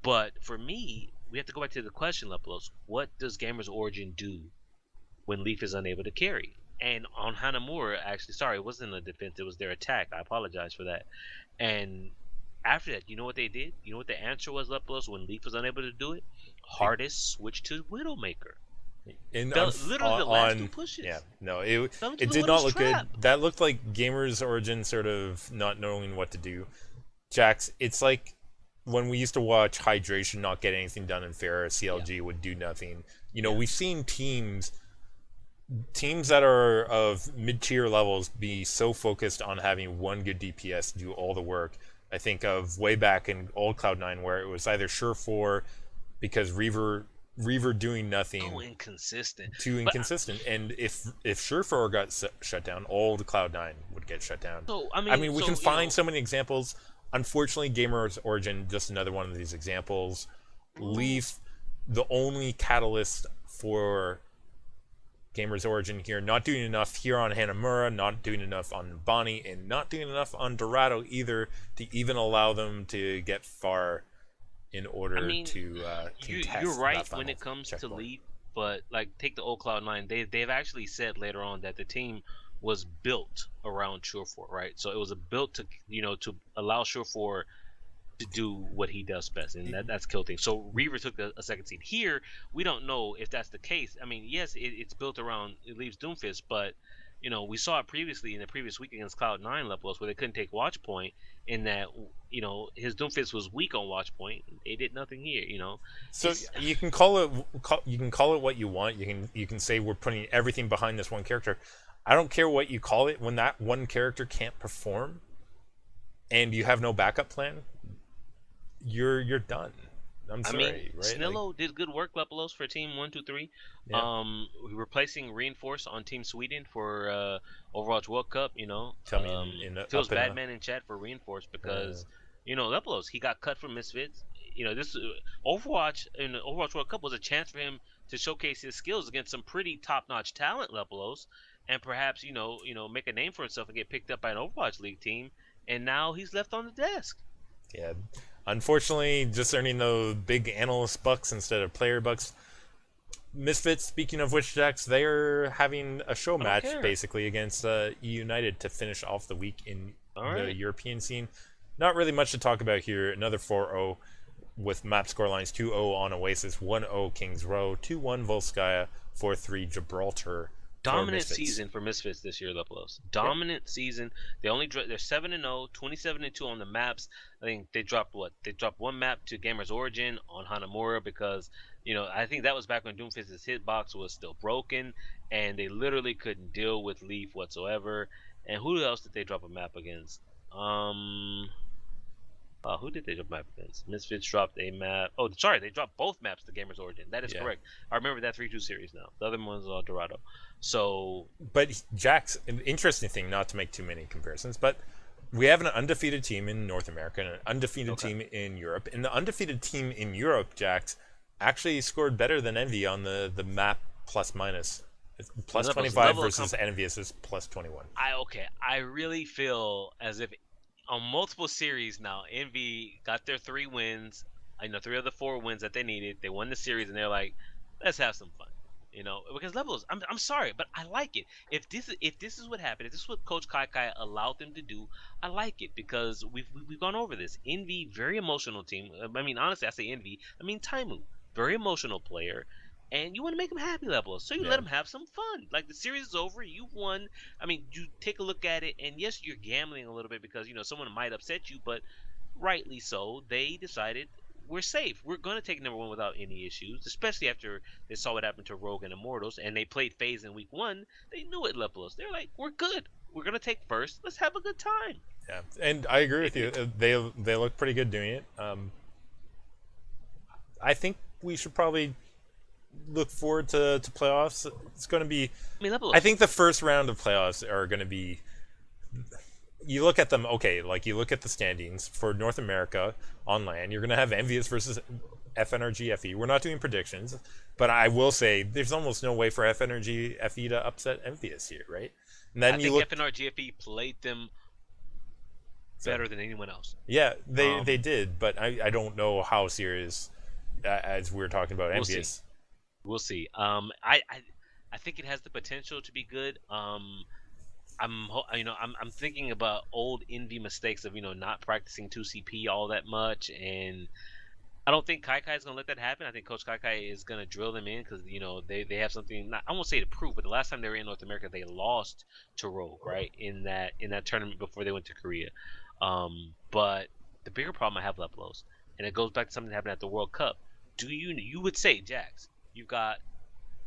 But for me, we have to go back to the question, Leplos. What does Gamers Origin do when Leaf is unable to carry? And on Hanamura, actually, sorry, it wasn't a defense, it was their attack. I apologize for that. And after that, you know what they did? You know what the answer was, Leplos, when Leaf was unable to do it? Hardest switched to Widowmaker. Literally the last 2 pushes. Yeah, no, it did not look good. That looked like Gamers Origin sort of not knowing what to do. Jax, it's like when we used to watch Hydration not get anything done in fair, CLG would do nothing. You know, we've seen teams that are of mid-tier levels be so focused on having one good DPS do all the work. I think of way back in old Cloud9 where it was either Sure4 because Reaver doing nothing. Too inconsistent. And if Sure4 got shut down, all the Cloud9 would get shut down. So, we can find so many examples. Unfortunately, Gamers Origin, just another one of these examples. Leaf, the only catalyst for Gamers Origin here, not doing enough here on Hanamura, not doing enough on Bonnie, and not doing enough on Dorado either to even allow them to get far in order to contest. You're right when it comes to Leaf, but like take the old Cloud9, they've actually said later on that the team was built around Sure4, right? So it was built to to allow Sure4 to do what he does best, and that's kill things. So Reaver took a second seat. Here, we don't know if that's the case. I mean, yes, it's built around, it leaves Doomfist, but we saw it previously in the previous week against Cloud9 levels where they couldn't take Watch Point, in that his Doomfist was weak on Watch Point. They did nothing here. So you can call it what you want. You can say we're putting everything behind this one character. I don't care what you call it. When that one character can't perform, and you have no backup plan, you're done. I'm sorry, right? Snillo did good work, Lepelos, for Team 1-2-3. Yeah. Replacing Reinforce on Team Sweden for Overwatch World Cup. Tell me feels Badman in chat for Reinforce because Lepelos, he got cut from Misfits. This Overwatch in the Overwatch World Cup was a chance for him to showcase his skills against some pretty top-notch talent, Lepelos, and perhaps make a name for himself and get picked up by an Overwatch League team. And now he's left on the desk. Yeah. Unfortunately, just earning those big analyst bucks instead of player bucks. Misfits, speaking of which, Jax, they're having a show match basically against United to finish off the week in the European scene. Not really much to talk about here. Another 4-0 with map scorelines: 2-0 on Oasis, 1-0 Kings Row, 2-1 Volskaya, 4-3 Gibraltar. Dominant season for Misfits this year, Lepelos. Dominant season. They're 7-0, 27-2 on the maps. I think they dropped They dropped one map to Gamers Origin on Hanamura because, I think that was back when Doomfist's hitbox was still broken and they literally couldn't deal with Leaf whatsoever. And who else did they drop a map against? Who did they drop a map against? Misfits dropped a map. Oh, sorry, they dropped both maps to Gamers Origin. That is correct. I remember that 3-2 series now. The other one was Dorado. So, but Jax, an interesting thing, not to make too many comparisons, but we have an undefeated team in North America and an undefeated team in Europe. And the undefeated team in Europe, Jax, actually scored better than Envy on the map plus minus. Plus 25 versus Envious is plus 21. I really feel as if on multiple series now, Envy got their 3 wins. 3 of the 4 wins that they needed. They won the series, and they're like, let's have some fun. Because Levels, I'm sorry, but I like it. If this is what happened, if this is what Coach Kai allowed them to do, I like it because we've gone over this. Envy, very emotional team. Honestly, I say Envy. Taimu, very emotional player. and you want to make them happy, Levelos. So you Yeah. let them have some fun. Like, the series is over, you won. I mean, you take a look at it, and yes, you're gambling a little bit because, someone might upset you, but rightly so. They decided we're safe. We're going to take number one without any issues, especially after they saw what happened to Rogue and Immortals, and they played FaZe in week 1. They knew it, Levelos. They're like, we're good. We're going to take first. Let's have a good time. Yeah, and I agree with you. They look pretty good doing it. I think we should probably look forward to playoffs. It's going to be. I think the first round of playoffs are going to be. You look at them, okay, like you look at the standings for North America on LAN. You're going to have Envious versus FNRG FE. We're not doing predictions, but I will say there's almost no way for FNRG FE to upset Envious here, right? And then I think FNRG FE played them better than anyone else. Yeah, they did, but I don't know how serious, as we were talking about Envious. We'll see. I think it has the potential to be good. I'm thinking about old Envy mistakes of not practicing 2CP all that much, and I don't think Kai is gonna let that happen. I think Coach Kai is gonna drill them in because they have something. I won't say to prove, but the last time they were in North America, they lost to Rogue, right, in that tournament before they went to Korea. But the bigger problem I have, Levelos, and it goes back to something that happened at the World Cup. You would say, Jax, you've got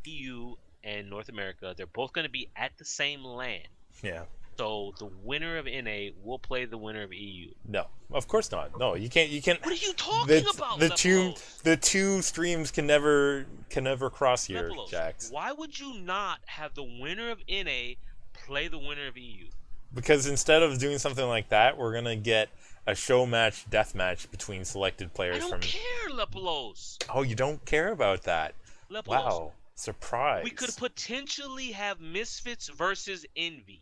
EU and North America. They're both going to be at the same LAN. Yeah. So the winner of NA will play the winner of EU. No, of course not. No, you can't. What are you talking about? The two streams can never cross here, Jax. Why would you not have the winner of NA play the winner of EU? Because instead of doing something like that, we're gonna get a show match, death match between selected players. I don't care, Lepelos. Oh, you don't care about that? Lepelos. Wow, surprise. We could potentially have Misfits versus Envy.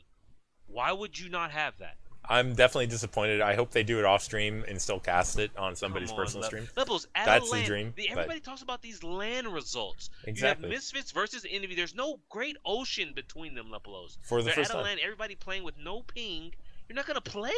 Why would you not have that? I'm definitely disappointed. I hope they do it off stream and still cast it on somebody's personal stream. Lepelos, that's the dream. Everybody talks about these LAN results. Exactly. You have Misfits versus Envy. There's no great ocean between them, Lepelos. For the first time. LAN, everybody playing with no ping. You're not gonna play?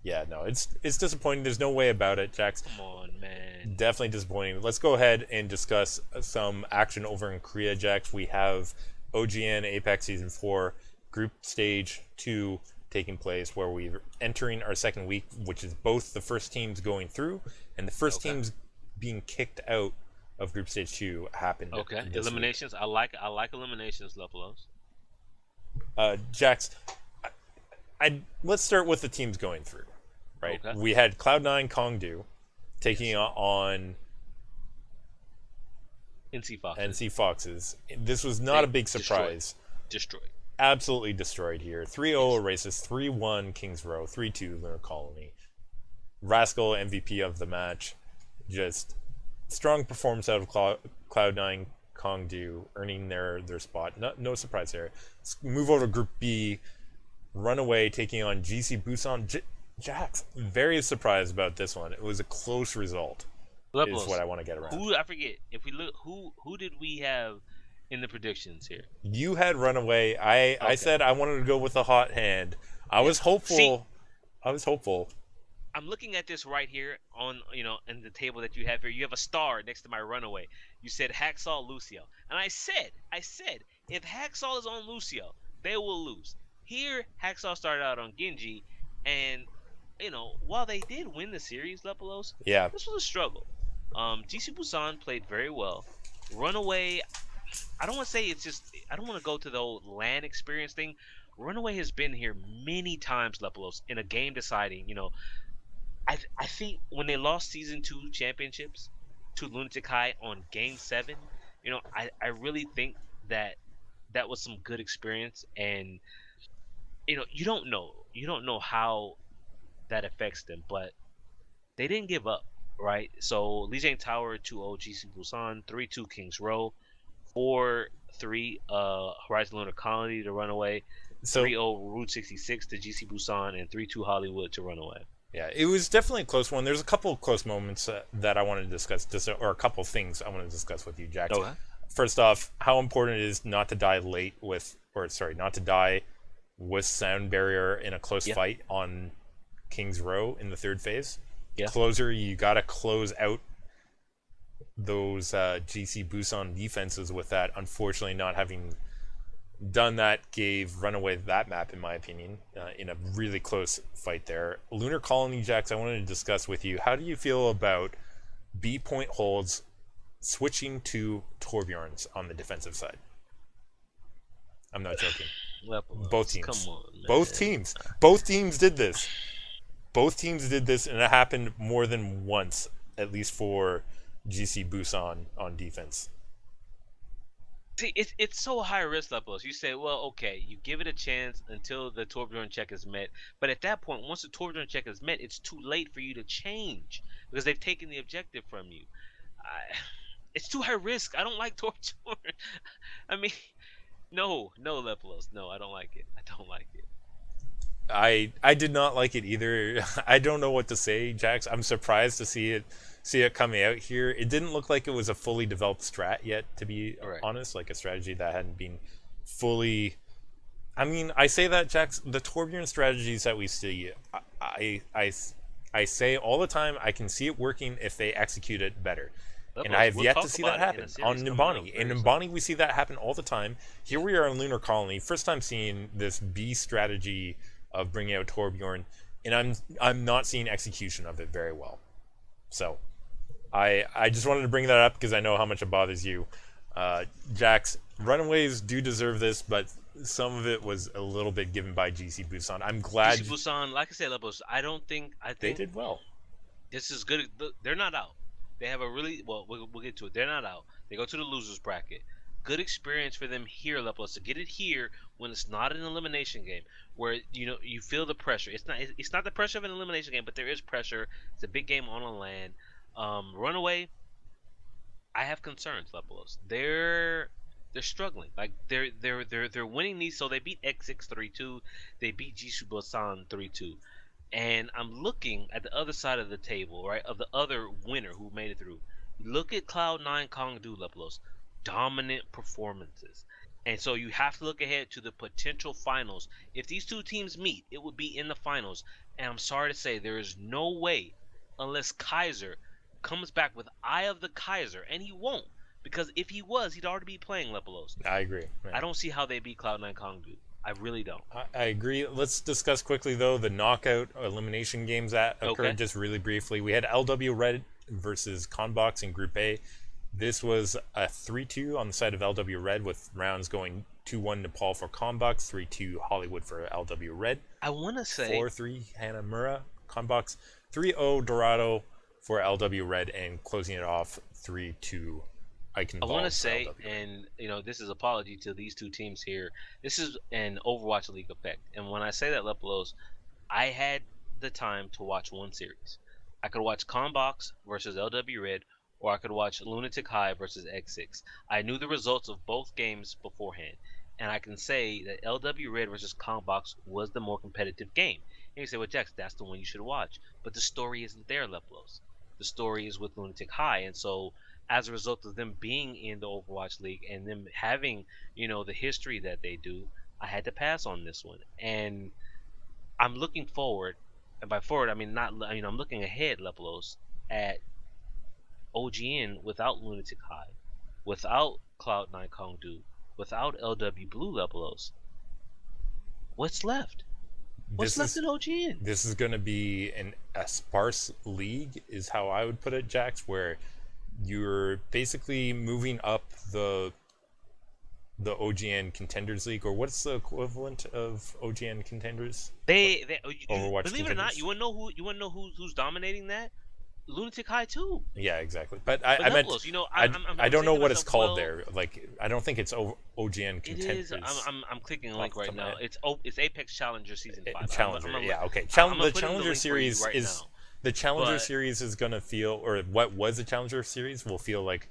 Yeah, no, it's disappointing. There's no way about it, Jax. Come on, man. Definitely disappointing. Let's go ahead and discuss some action over in Korea, Jax. We have OGN Apex Season 4 Group Stage 2 taking place, where we're entering our second week, which is both the first teams going through and the first teams being kicked out of Group Stage 2 happened. Okay, eliminations. Week. I like eliminations, Lepelos. Jax, let's start with the teams going through, right? Okay. We had Cloud9 Kongdu taking on NC Foxes. This was not a big surprise. Destroyed. Absolutely destroyed here. 3-0 Oasis, 3-1 Kings Row, 3-2 Lunar Colony. Rascal MVP of the match. Just strong performance out of Cloud9 Kongdu, earning their spot. No surprise there. Let's move over to Group B. Runaway taking on GC Busan. Jax, very surprised about this one. It was a close result. Lepelos, is what I want to get around. I forget. If we look, who did we have in the predictions here? You had Runaway. I said I wanted to go with a hot hand. I was hopeful. I'm looking at this right here on in the table that you have here. You have a star next to my Runaway. You said Hacksaw Lucio, and I said if Hacksaw is on Lucio, they will lose. Here, Hacksaw started out on Genji, and while they did win the series, Lepelos, this was a struggle. GC Busan played very well. Runaway, I don't want to say I don't want to go to the old LAN experience thing. Runaway has been here many times, Lepelos, in a game deciding. I think when they lost Season 2 championships to Lunatic High on Game 7, I really think that was some good experience, and you don't know how that affects them, but they didn't give up, right? So Lijiang Tower 2-0 GC Busan, 3-2 Kings Row, 4-3 Horizon Lunar Colony to Runaway, 3-0 Route 66 to GC Busan, and 3-2 Hollywood to Runaway. Yeah, it was definitely a close one. There's a couple of close moments that I wanted to discuss, or a couple of things I want to discuss with you, Jax. Okay. First off, how important it is not to die not to die with sound barrier in a close fight on Kings Row in the third phase. Yeah. Closer, you gotta close out those GC Busan defenses with that. Unfortunately, not having done that gave Runaway that map, in my opinion, in a really close fight there. Lunar Colony, Jax, I wanted to discuss with you. How do you feel about B point holds switching to Torbjorns on the defensive side? I'm not joking. Both teams. Come on, man. Both teams did this. Both teams did this, and it happened more than once, at least for GC Busan on defense. See, it's so high risk, Lepos. You say, well, okay, you give it a chance until the Torbjorn check is met. But at that point, once the Torbjorn check is met, it's too late for you to change because they've taken the objective from you. It's too high risk. I don't like Torbjorn. I mean, no, Lepos. No, I don't like it. I don't like it. I did not like it either. I don't know what to say, Jax. I'm surprised to see it coming out here. It didn't look like it was a fully developed strat yet, to be honest, like a strategy that hadn't been fully. I mean, I say that, Jax, the Torbjorn strategies that we see, I say all the time, I can see it working if they execute it better. And I have yet to see that happen on Nimbani. In Nimbani, we see that happen all the time. Here we are in Lunar Colony, first time seeing this B strategy of bringing out Torbjorn, and I'm not seeing execution of it very well. So I just wanted to bring that up because I know how much it bothers you. Jax, Runaways do deserve this, but some of it was a little bit given by GC Busan. I'm glad. GC Busan, like I said, Lepos, I think they did well. This is good. They're not out. They have a really we'll get to it. They're not out. They go to the losers bracket. Good experience for them here, Lepos, to get it here when it's not an elimination game, where you feel the pressure. It's not the pressure of an elimination game, but there is pressure. It's a big game on the land. Runaway, I have concerns, Lepos. They're struggling. Like they're winning these. So they beat X6 3-2. They beat Jisoo Busan 3-2. And I'm looking at the other side of the table, right, of the other winner who made it through. Look at Cloud9 Kongdu, Lepos. Dominant performances. And so you have to look ahead to the potential finals. If these two teams meet, it would be in the finals. And I'm sorry to say, there is no way, unless Kaiser comes back with Eye of the Kaiser, and he won't. Because if he was, he'd already be playing Lepelos. I agree. Man. I don't see how they beat Cloud9 Kongdu. I really don't. I agree. Let's discuss quickly, though, the knockout elimination games that occurred just really briefly. We had LW Red versus Conbox in Group A. This was a 3-2 on the side of LW Red, with rounds going 2-1 Nepal for Conbox, 3-2 Hollywood for LW Red. I want to say 4-3 Hanamura Conbox, 3-0 Dorado for LW Red, and closing it off 3-2 Icon. I want to say, and this is apology to these two teams here. This is an Overwatch League effect, and when I say that, Lepelos, I had the time to watch one series. I could watch Conbox versus LW Red, or I could watch Lunatic High versus X6. I knew the results of both games beforehand, and I can say that LW Red versus Conbox was the more competitive game. And you say, well, Jax, that's the one you should watch. But the story isn't there, Lepelos. The story is with Lunatic High, and so as a result of them being in the Overwatch League and them having, the history that they do, I had to pass on this one. And I'm looking forward, and by forward I mean I'm looking ahead, Lepelos, at OGN without Lunatic High, without Cloud9 Kongdu, without LW Blue, Lepelos. What's left? What's left in OGN? This is going to be a sparse league, is how I would put it, Jax, where you're basically moving up the OGN Contenders League, or what's the equivalent of OGN Contenders? Overwatch. Believe it or not, you wanna know who's dominating that? Lunatic High too. Yeah, exactly. But I meant, I don't know what it's called there. Like, I don't think it's OGN Contenders. It is. I'm clicking a link right now. It's Apex Challenger Season 5. Challenger. Okay. The Challenger Series is. The Challenger Series is going to feel, or what was the Challenger Series will feel like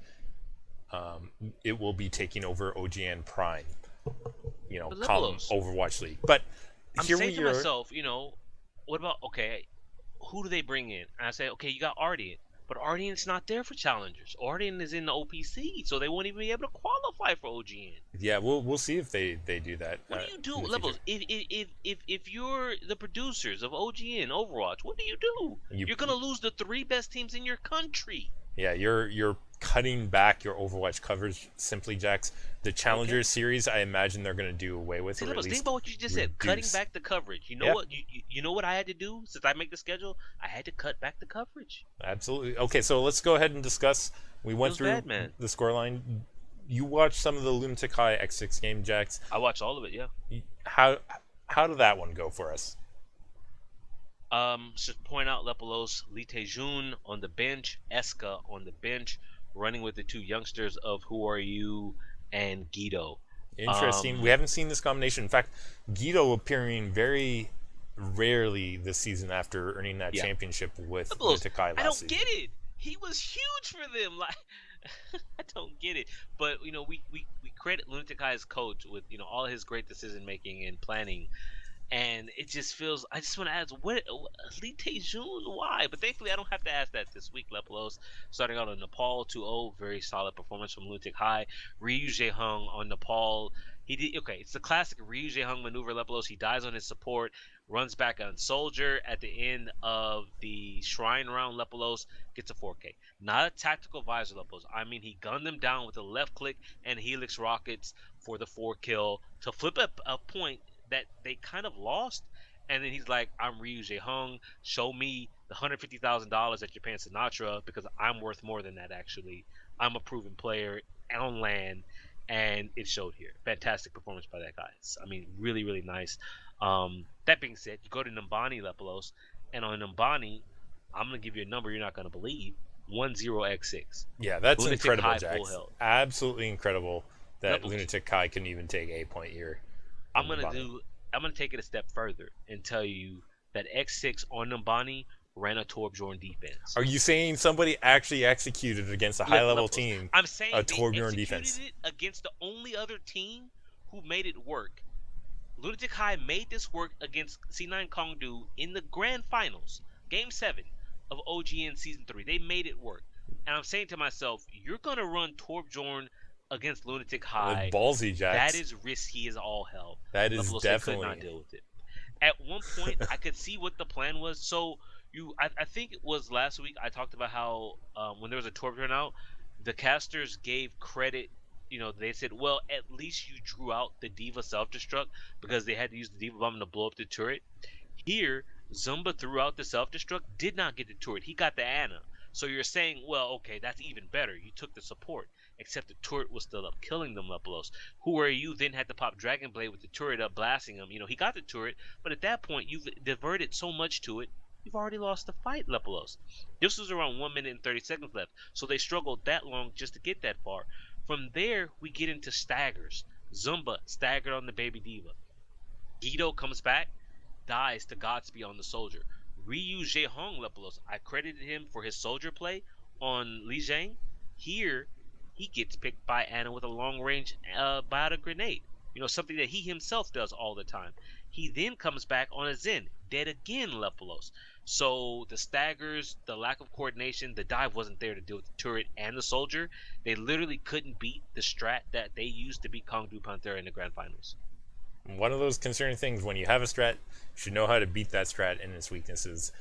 it will be taking over OGN Prime, column Overwatch League. But I'm saying to myself, what about, who do they bring in? And I say, you got Ardian. But Ardian's not there for Challengers. Ardian is in the OPC, so they won't even be able to qualify for OGN. Yeah, we'll see if they do that. What do you do, Levels? If you're the producers of OGN Overwatch, what do? You're gonna lose the 3 best teams in your country. Yeah, you're cutting back your Overwatch coverage simply, Jax. The Challenger series, I imagine they're going to do away with, See, or at think least about what you just said. Cutting reduce. back the coverage. You know Yeah, what? You know what I had to do since I make the schedule? I had to cut back the coverage. absolutely. Okay, so let's go ahead and discuss. We It went was through bad, man. the scoreline. You watched some of the Lunatic High X6 game, Jax. I watched all of it. Yeah. How how did that one go for us? Should point out Lepelos, Lee Tae-jun on the bench, Eska on the bench, running with the two youngsters of Who Are You and Guido. Interesting. We haven't seen this combination. In fact, Guido appearing very rarely this season after earning that championship with Lepelos, Lunatic High last I don't season. get it. He was huge for them. Like, I don't get it. But we credit Lunatic High's coach with all his great decision making and planning. And it just feels. I just want to ask, what Lee Tae-jun? Why? But thankfully, I don't have to ask that this week. Lepelos starting out on Nepal 2-0, very solid performance from Lunatic High. Ryu Jae-hung on Nepal. He did okay. It's the classic Ryu Jae-hung maneuver. Lepelos. He dies on his support, runs back on Soldier at the end of the Shrine round. Lepelos gets a 4K. Not a tactical visor. Lepelos. I mean, he gunned them down with a left click and Helix rockets for the 4 kill to flip a point that they kind of lost, and then he's like, "I'm Ryu Jae-hung. Show me the $150,000 that you're paying Sinatra because I'm worth more than that. Actually, I'm a proven player on land." And it showed here. Fantastic performance by that guy. I mean, really, really nice. That being said, you go to Numbani Lepelos, and on Numbani, I'm gonna give you a number you're not gonna believe: 10x6. Yeah, that's Lunatic incredible, High Jax. full health. Absolutely incredible that Lepelos. Lunatic High couldn't even take a point here. I'm gonna take it a step further and tell you that X6 on Numbani ran a Torbjorn defense. Are you saying somebody actually executed against a high-level team I'm saying a they Torbjorn executed defense? it against the only other team who made it work. Lunatic High made this work against C9 Kongdu in the grand finals, Game 7 of OGN Season 3. They made it work. And I'm saying to myself, you're going to run Torbjorn against Lunatic High. Ballsy, Jax. That is risky as all hell. That is definitely. Could not deal with it. At one point, I could see what the plan was. So I think it was last week I talked about how when there was a Torbjorn out, the casters gave credit. They said, well, at least you drew out the Diva self-destruct because they had to use the Diva bomb to blow up the turret. Here, Zumba threw out the self-destruct, did not get the turret. He got the Ana. So you're saying, well, okay, that's even better. You took the support, except the turret was still up, killing them, Lepelos. Who Are You then had to pop Dragon Blade with the turret up, blasting him. He got the turret, but at that point, you've diverted so much to it, you've already lost the fight, Lepelos. This was around 1 minute and 30 seconds left, so they struggled that long just to get that far. From there, we get into staggers. Zumba staggered on the Baby Diva. Guido comes back, dies to Godspeed on the Soldier. Ryu Jae-hung Lepelos, I credited him for his Soldier play on Li Zhang. Here, he gets picked by Ana with a long-range biotic grenade. Something that he himself does all the time. He then comes back on a Zen, dead again, Lepelos. So the staggers, the lack of coordination, the dive wasn't there to deal with the turret and the Soldier. They literally couldn't beat the strat that they used to beat Kongdu Panther in the grand finals. One of those concerning things, when you have a strat, you should know how to beat that strat and its weaknesses.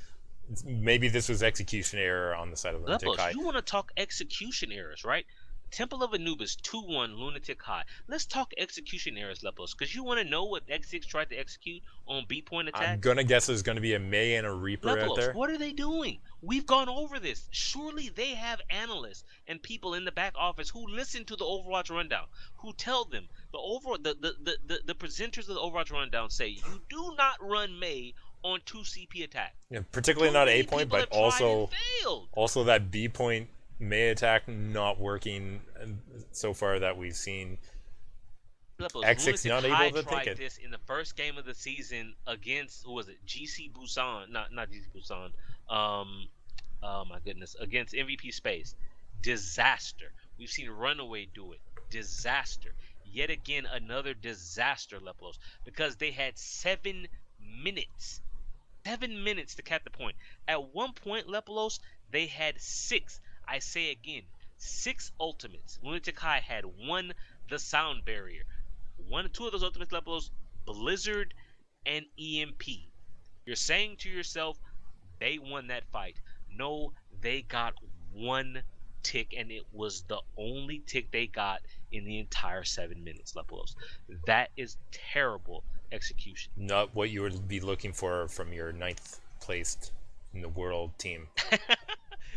Maybe this was execution error on the side of Lunatic High. You want to talk execution errors, right? Temple of Anubis 2-1 Lunatic High. Let's talk execution errors, Lepelos, because you want to know what X6 tried to execute on B-point attack? I'm going to guess there's going to be a Mei and a Reaper Lepelos, out there. What are they doing? We've gone over this. Surely they have analysts and people in the back office who listen to the Overwatch Rundown, who tell them, the presenters of the Overwatch Rundown say, you do not run Mei on 2 CP attack. Yeah, particularly not A point, but also that B point Mei attack not working so far that we've seen. X6 not able to take it. This in the first game of the season against, who was it? GC Busan, not GC Busan. Oh my goodness, against MVP Space. Disaster. We've seen Runaway do it. Disaster. Yet again, another disaster, Lepelos, because they had 7 minutes. 7 minutes to cap the point. At one point, Lepelos, they had 6. I say again, 6 ultimates. Lunatic High had 1, the sound barrier. 2 of those ultimates, Lepelos, Blizzard and EMP. You're saying to yourself, they won that fight. No, they got 1 tick, and it was the only tick they got in the entire 7 minutes, Lepolos. That is terrible execution. Not what you would be looking for from your 9th placed in the world team.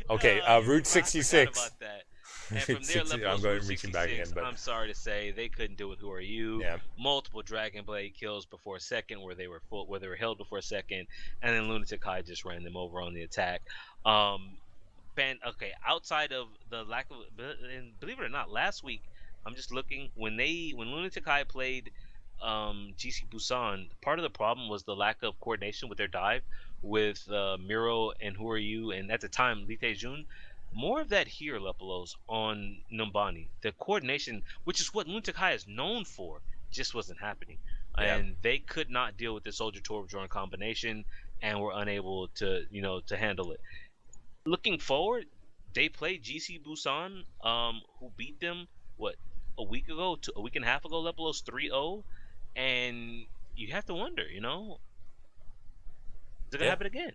Okay, Route 66. I forgot about that. And from there, I'm going reaching back again, but I'm sorry to say they couldn't do it. Who are you? Yeah. Multiple Dragon Blade kills before second, where they were held before second, and then Lunatic High just ran them over on the attack. Okay, outside of the lack of, and believe it or not, last week I'm just looking when Lunatic High played GC Busan. Part of the problem was the lack of coordination with their dive with Miro and Who Are You, and at the time Lee Tae-jun. More of that here, Lepolos, on Numbani. The coordination, which is what Lunatic High is known for, just wasn't happening. Yeah. And they could not deal with the Soldier Torbjorn combination and were unable to handle it. Looking forward, they played GC Busan, who beat them, a week and a half ago, Lepolos 3-0. And you have to wonder, is it going to happen again?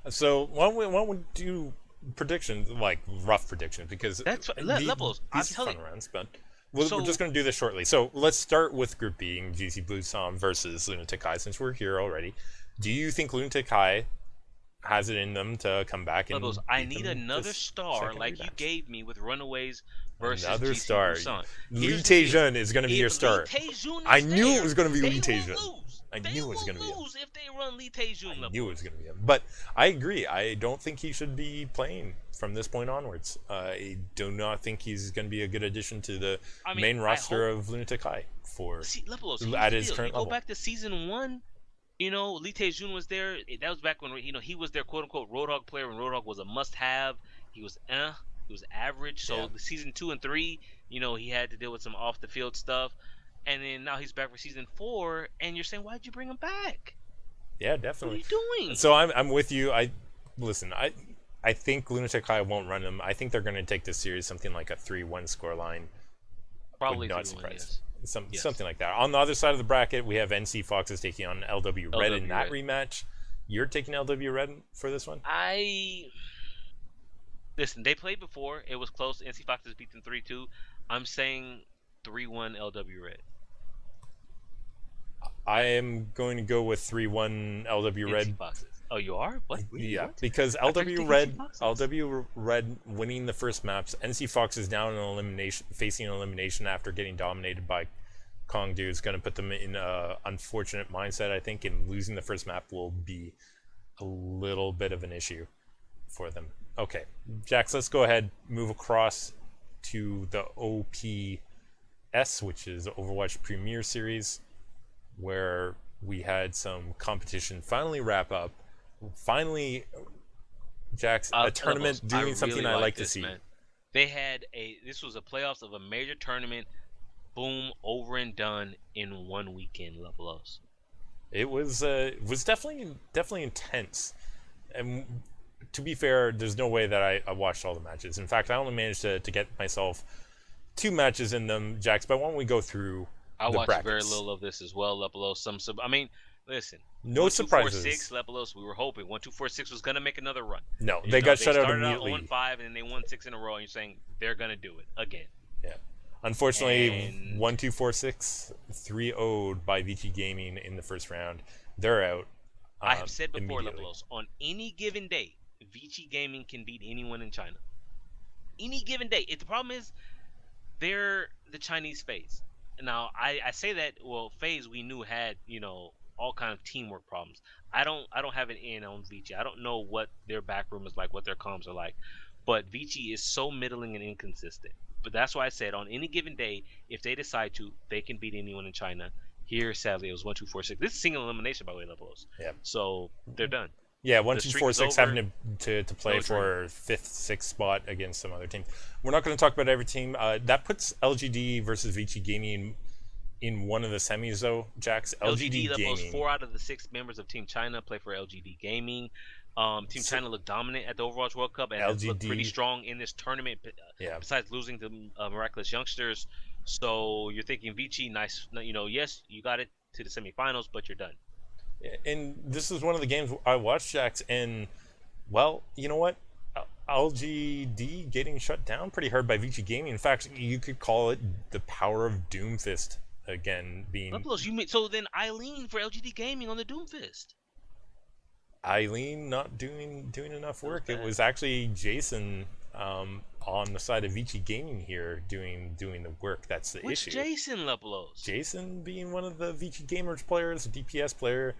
So why don't we do predictions, like rough predictions, because that's Lepolos. I'm telling you. Rounds, but we're just going to do this shortly. So let's start with Group B, GC Busan versus Lunatic High, since we're here already. Do you think Lunatic High has it in them to come back and Lepolos, I need another star like you gave me with Runaways versus another GC star. Busan. Lee Tae-jun is going to be your star. I knew it was going to be Lee Tae-jun. I knew it was going to be him. If they run Lee Tae-jun. I knew it was going to be him. But I agree. I don't think he should be playing from this point onwards. I do not think he's going to be a good addition to the main roster of Lunatic High at his current level. Go back to season 1. Lee Tae-jun was there. That was back when he was their quote-unquote Roadhog player, when Roadhog was a must-have. He was average. So the season 2 and 3, he had to deal with some off-the-field stuff. And then now he's back for season 4, and you're saying, why'd you bring him back? Yeah, definitely. What are you doing? So I'm with you. I think Lunatic High won't run them. I think they're going to take this series something like a 3-1 scoreline. Probably not surprised. Yes. Something like that. On the other side of the bracket, we have NC Foxes taking on LW Red in that rematch. You're taking LW Red for this one? Listen, they played before. It was close. NC Foxes beat them 3-2. I'm saying 3-1 LW Red. I am going to go with 3-1 LW Red. NC Foxes. Oh, you are? What? Yeah, because LW Red winning the first maps. NC Fox is now facing an elimination after getting dominated by Kong Dude. It's going to put them in an unfortunate mindset, I think, and losing the first map will be a little bit of an issue for them. Okay, Jax, let's go ahead, move across to the OPS, which is Overwatch Premiere Series, where we had some competition finally wrap up. Finally, Jax, a tournament doing something I like to see. Man. They had this was a playoffs of a major tournament, boom, over and done in one weekend, Lepolos. It was definitely intense. And to be fair, there's no way that I watched all the matches. In fact, I only managed to get myself 2 matches in them, Jax. But why don't we go through I the watched brackets? very little of this as well, Lepolos. Listen. No surprises. 1-2-4-6, Lepolos. We were hoping 1-2-4-6 was gonna make another run. No, they got shut out immediately. They started out 1-5 and then they won 6 in a row. And you're saying they're gonna do it again. Yeah. Unfortunately, 1-2-4-6 3-0'd by VG Gaming in the first round. They're out. I have said before, Lepolos, on any given day, VG Gaming can beat anyone in China. Any given day. The problem is, they're the Chinese FaZe. Now, I say that, well, FaZe we knew had, all kind of teamwork problems. I don't have an in on VG. I don't know what their back room is like, what their comms are like. But VG is so middling and inconsistent. But that's why I said on any given day, if they decide to, they can beat anyone in China. Here, sadly, it was 1-2-4-6. This is single elimination, by the way, Lepolos. Yeah. So they're done. Yeah, 1-2-4-6 having to play for 5th, 6th spot against some other team. We're not going to talk about every team. That puts LGD versus VG Gaming in one of the semis, though, Jax. LGD Gaming. 4 out of the 6 members of Team China play for LGD Gaming. Team China looked dominant at the Overwatch World Cup and looked pretty strong in this tournament. Besides losing to Miraculous Youngsters, so you're thinking VG, nice. Yes, you got it to the semifinals, but you're done. And this is one of the games I watched, Jax, and well, you know what? LGD getting shut down pretty hard by Vici Gaming. In fact, you could call it the power of Doomfist again being Lepelos, you mean so then Eileen for LGD Gaming on the Doomfist? Eileen not doing enough That was work. It bad. was actually Jason on the side of Vici Gaming here doing the work. That's the Which issue. Jason Lepelos? Jason being one of the Vici Gamers players, a DPS player,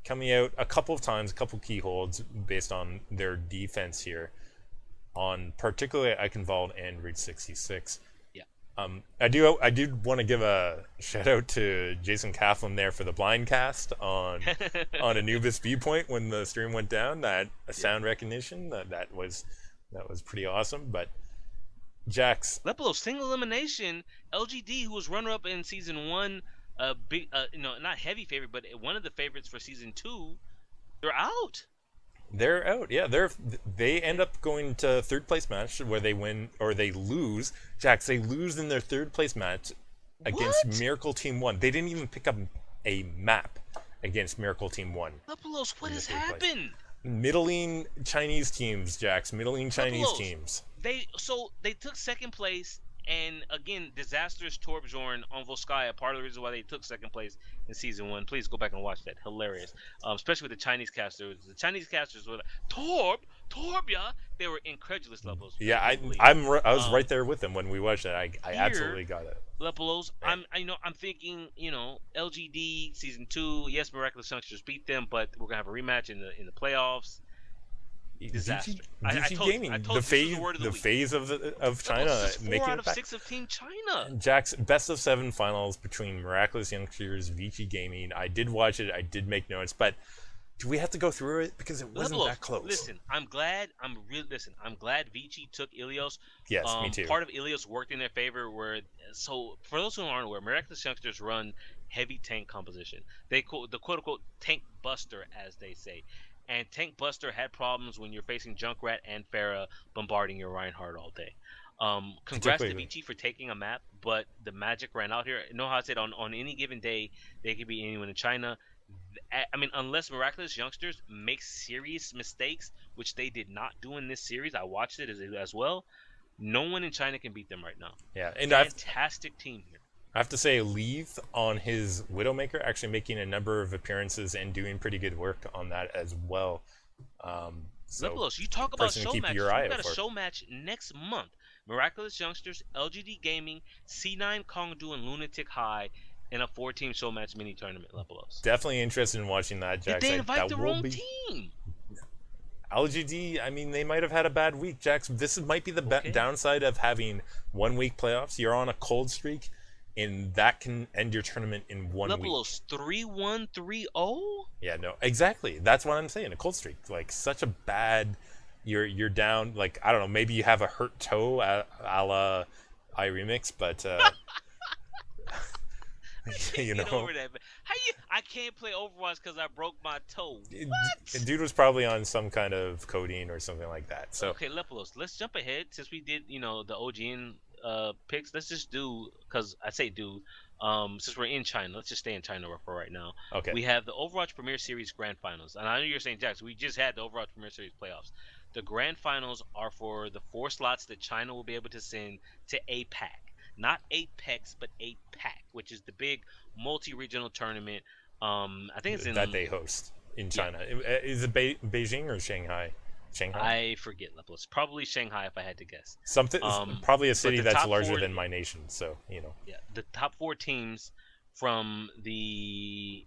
coming out a couple of times, a couple key holds based on their defense here on particularly Eichenwald and Route 66. Yeah. I do want to give a shout out to Jason Kaplan there for the blind cast on Anubis Viewpoint when the stream went down. That sound recognition that was pretty awesome. But Jax, Lepelos single elimination. LGD, who was runner up in season 1, big not heavy favorite, but one of the favorites for season 2, they're out. they're out. Yeah, they end up going to third place match where they win or they lose. Jax, they lose in their third place match against What? Miracle Team 1. They didn't even pick up a map against Miracle Team 1. Lepelos, what in the has third place. happened? Middling Chinese teams, Jax. Middling Chinese Lepelos, teams. They took second place, and again, disastrous Torbjorn on Volskaya. Part of the reason why they took second place in season 1. Please go back and watch that. Hilarious, especially with the Chinese casters. The Chinese casters were like, Torbja. They were incredulous levels. Yeah, I was right there with them when we watched that. I absolutely got it. Lepelos, Right. I'm thinking, LGD season 2. Yes, Miraculous Youngsters beat them, but we're gonna have a rematch in the playoffs. Disaster. I told Gaming, you, the this was the word of the week. phase of China Lepelos, this is 4 making out it of back. 6 of Team China. Jack's best of 7 finals between Miraculous Youngsters, Vici Gaming. I did watch it. I did make notes, but do we have to go through it because it wasn't Lepelos, that close? listen, I'm glad Vici took Ilios. Yes, me too. Part of Ilios worked in their favor. So for those who aren't aware, Miraculous Youngsters run heavy tank composition. The quote unquote tank buster, as they say. And Tank Buster had problems when you're facing Junkrat and Farah bombarding your Reinhardt all day. Congrats to Vici for taking a map, but the magic ran out here. You know how I said on any given day, they could be anyone in China. I mean, unless Miraculous Youngsters make serious mistakes, which they did not do in this series. I watched it as well. No one in China can beat them right now. Yeah, and fantastic team here. I have to say, Leith on his Widowmaker actually making a number of appearances and doing pretty good work on that as well. So Lepelos, you talk about show matches. We've got a show match next month. Miraculous Youngsters, LGD Gaming, C9 Kongdu, and Lunatic High in a 4-team show match mini tournament. Lepelos. Definitely interested in watching that, Jax. Did they invite the wrong team? LGD, I mean, they might have had a bad week, Jax. This might be the downside of having 1 week playoffs. You're on a cold streak, and that can end your tournament in 1 week. Lepelos 3-1, 3-0? Yeah, no, exactly. That's what I'm saying. A cold streak, like such a bad. You're down. Like I don't know. Maybe you have a hurt toe, a la iRemix, but you know. Get over that. I can't play Overwatch because I broke my toe. What? Dude was probably on some kind of codeine or something like that. So okay, Lepelos, let's jump ahead since we did, the OGN picks. Let's just do, because I say do, since we're in China, let's just stay in China for right now. Okay. We have the Overwatch Premiere Series Grand Finals, and I know you're saying, Jax, we just had the Overwatch Premiere Series playoffs. The Grand Finals are for the 4 slots that China will be able to send to APAC. Not Apex, but APAC, which is the big multi-regional tournament. I think it's in that they host in China. Yeah. Is it Beijing or Shanghai? I forget, Lepelos. Probably Shanghai, if I had to guess. Something, probably a city that's larger than my nation. So Yeah, the top 4 teams from the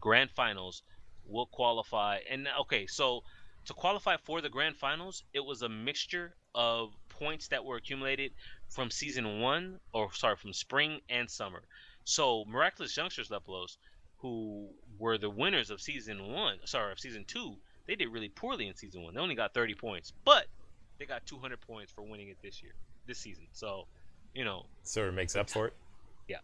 Grand Finals will qualify. And okay, so to qualify for the Grand Finals, it was a mixture of points that were accumulated from season 1, from spring and summer. So Miraculous Youngsters, Lepelos, who were the winners of season 2, they did really poorly in season 1. They only got 30 points, but they got 200 points for winning it this season. So, So it makes up for it. Yeah.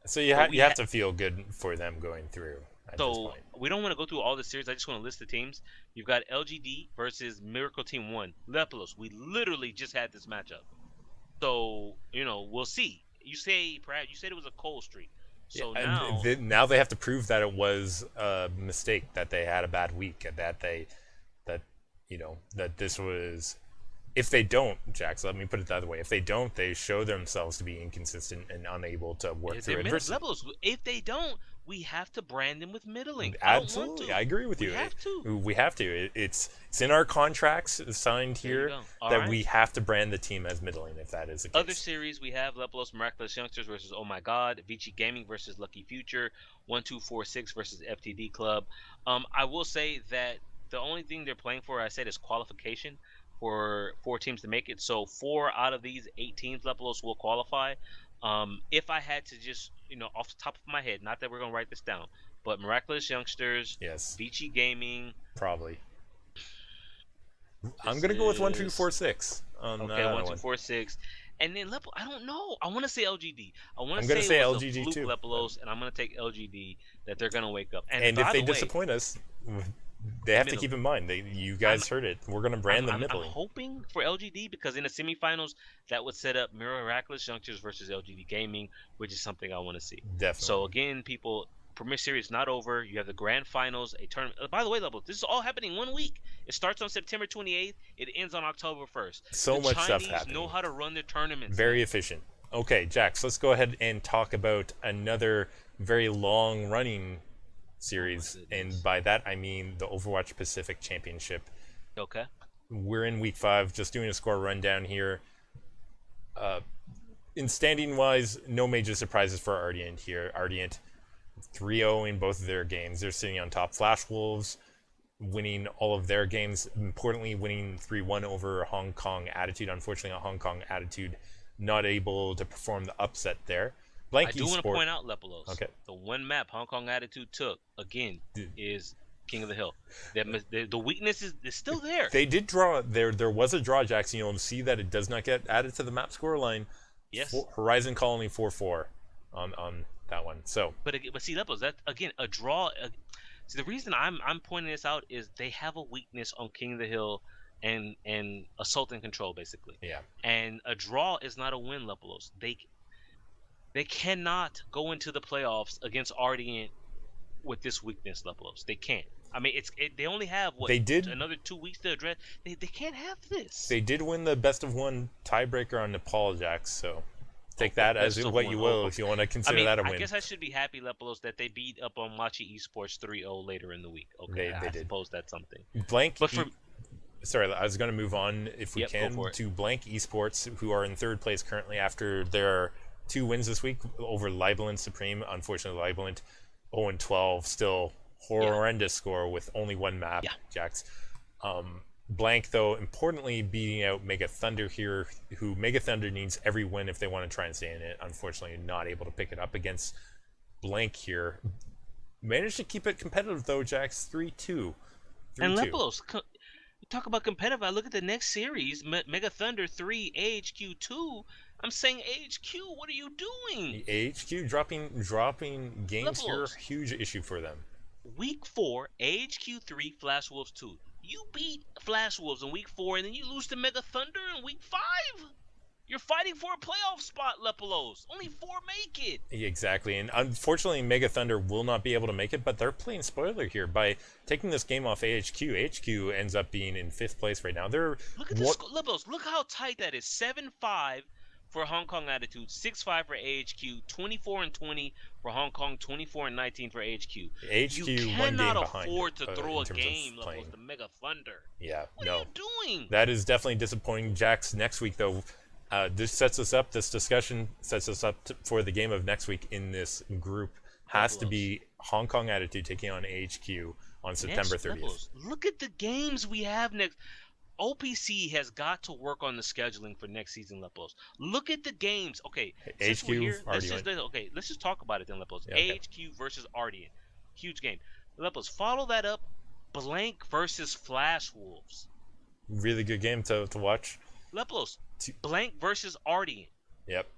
So you have to feel good for them going through. So we don't want to go through all the series. I just want to list the teams. You've got LGD versus Miracle Team 1. Lepelos, we literally just had this matchup. So, we'll see. You said it was a cold streak. So now they have to prove that it was a mistake, that they had a bad week, and that that this was. If they don't, Jax, let me put it that way. If they don't, they show themselves to be inconsistent and unable to work through adversity. Levels. If they don't, we have to brand them with middling. Absolutely, I agree with you. We have to. We have to. It's in our contracts signed here that we have to brand the team as middling if that is the case. Other series we have Lepelos Miraculous Youngsters versus Oh My God, Vici Gaming versus Lucky Future, 1246 versus FTD Club. I will say that the only thing they're playing for, I said, is qualification for 4 teams to make it. So 4 out of these 8 teams, Lepelos will qualify. If I had to just, off the top of my head, not that we're going to write this down, but Miraculous Youngsters, yes, Vici Gaming. Probably. I'm going to go with 1246. Okay, 1246. And then I don't know. I want to say LGD. I'm going to say LGD too. Lepelos, and I'm going to take LGD that they're going to wake up. And if they disappoint us, they have to keep in mind. You guys heard it. We're going to brand them middling. I'm hoping for LGD because in the semifinals, that would set up Miraculous Youngsters versus LGD Gaming, which is something I want to see. Definitely. So again, people, Premier Series not over. You have the grand finals, a tournament. By the way, Level, this is all happening 1 week. It starts on September 28th. It ends on October 1st. So much stuff happening. The Chinese know how to run their tournaments. Very efficient. Okay, Jax, let's go ahead and talk about another very long-running series, and by that I mean the Overwatch Pacific Championship. Okay. We're in week 5, just doing a score rundown here. In standing-wise, no major surprises for Ardiant here. Ardiant 3-0 in both of their games. They're sitting on top. Flash Wolves winning all of their games. Importantly, winning 3-1 over Hong Kong Attitude. Unfortunately, Hong Kong Attitude not able to perform the upset there. I do want to point out, Lepelos. Okay. The one map Hong Kong Attitude took, again, is King of the Hill. The weakness is still there. They did draw. There was a draw, Jackson. You'll see that it does not get added to the map score line. Yes. Horizon Colony 4-4 on that one. So. But see, Lepelos, that again a draw. See, the reason I'm pointing this out is they have a weakness on King of the Hill and Assault and Control, basically. Yeah. And a draw is not a win, Lepelos. They cannot go into the playoffs against Ardiant with this weakness, Lepelos. They can't. I mean, they only have another 2 weeks to address. They can't have this. They did win the best of 1 tiebreaker on Nepal, Jax. So take that as what you will if you want to consider that a win. I guess I should be happy, Lepelos, that they beat up on Machi Esports 3-0 later in the week. Okay, they I did. suppose that's something. Blank. But sorry, I was going to move on if we can to Blank Esports, who are in 3rd place currently after their 2 wins this week over Libelant Supreme. Unfortunately, Libelant 0-12, still horrendous score with only 1 map, Jax. Blank, though, importantly beating out Mega Thunder here, who Mega Thunder needs every win if they want to try and stay in it. Unfortunately, not able to pick it up against Blank here. Managed to keep it competitive, though, Jax. 3-2. And Lepelos, talk about competitive. I look at the next series, Mega Thunder 3, AHQ 2. I'm saying AHQ, what are you doing? The AHQ dropping games here, huge issue for them. Week 4, AHQ 3, Flash Wolves 2. You beat Flash Wolves in week 4, and then you lose to Mega Thunder in week 5. You're fighting for a playoff spot, Lepelos. Only 4 make it. Exactly, and unfortunately, Mega Thunder will not be able to make it, but they're playing spoiler here by taking this game off AHQ. AHQ ends up being in 5th place right now. Look at this, Lepelos. Look how tight that is. 7-5 for Hong Kong Attitude, 6-5 for AHQ, 24-20 for Hong Kong, 24-19 for AHQ. AHQ you one game cannot behind, afford to throw a game Lepelos to Mega Thunder. Yeah, what are you doing? That is definitely disappointing. Jax, next week though. This discussion sets us up for the game of next week in this group. Has to be Hong Kong Attitude taking on AHQ on September 30th. Look at the games we have next. OPC has got to work on the scheduling for next season, Lepelos. Look at the games. Okay, HQ, let's just talk about it then, Lepelos. Yeah, okay. AHQ versus Ardian. Huge game. Lepelos, follow that up. Blank versus Flash Wolves. Really good game to watch. Lepelos, Blank versus Ardian. Yep.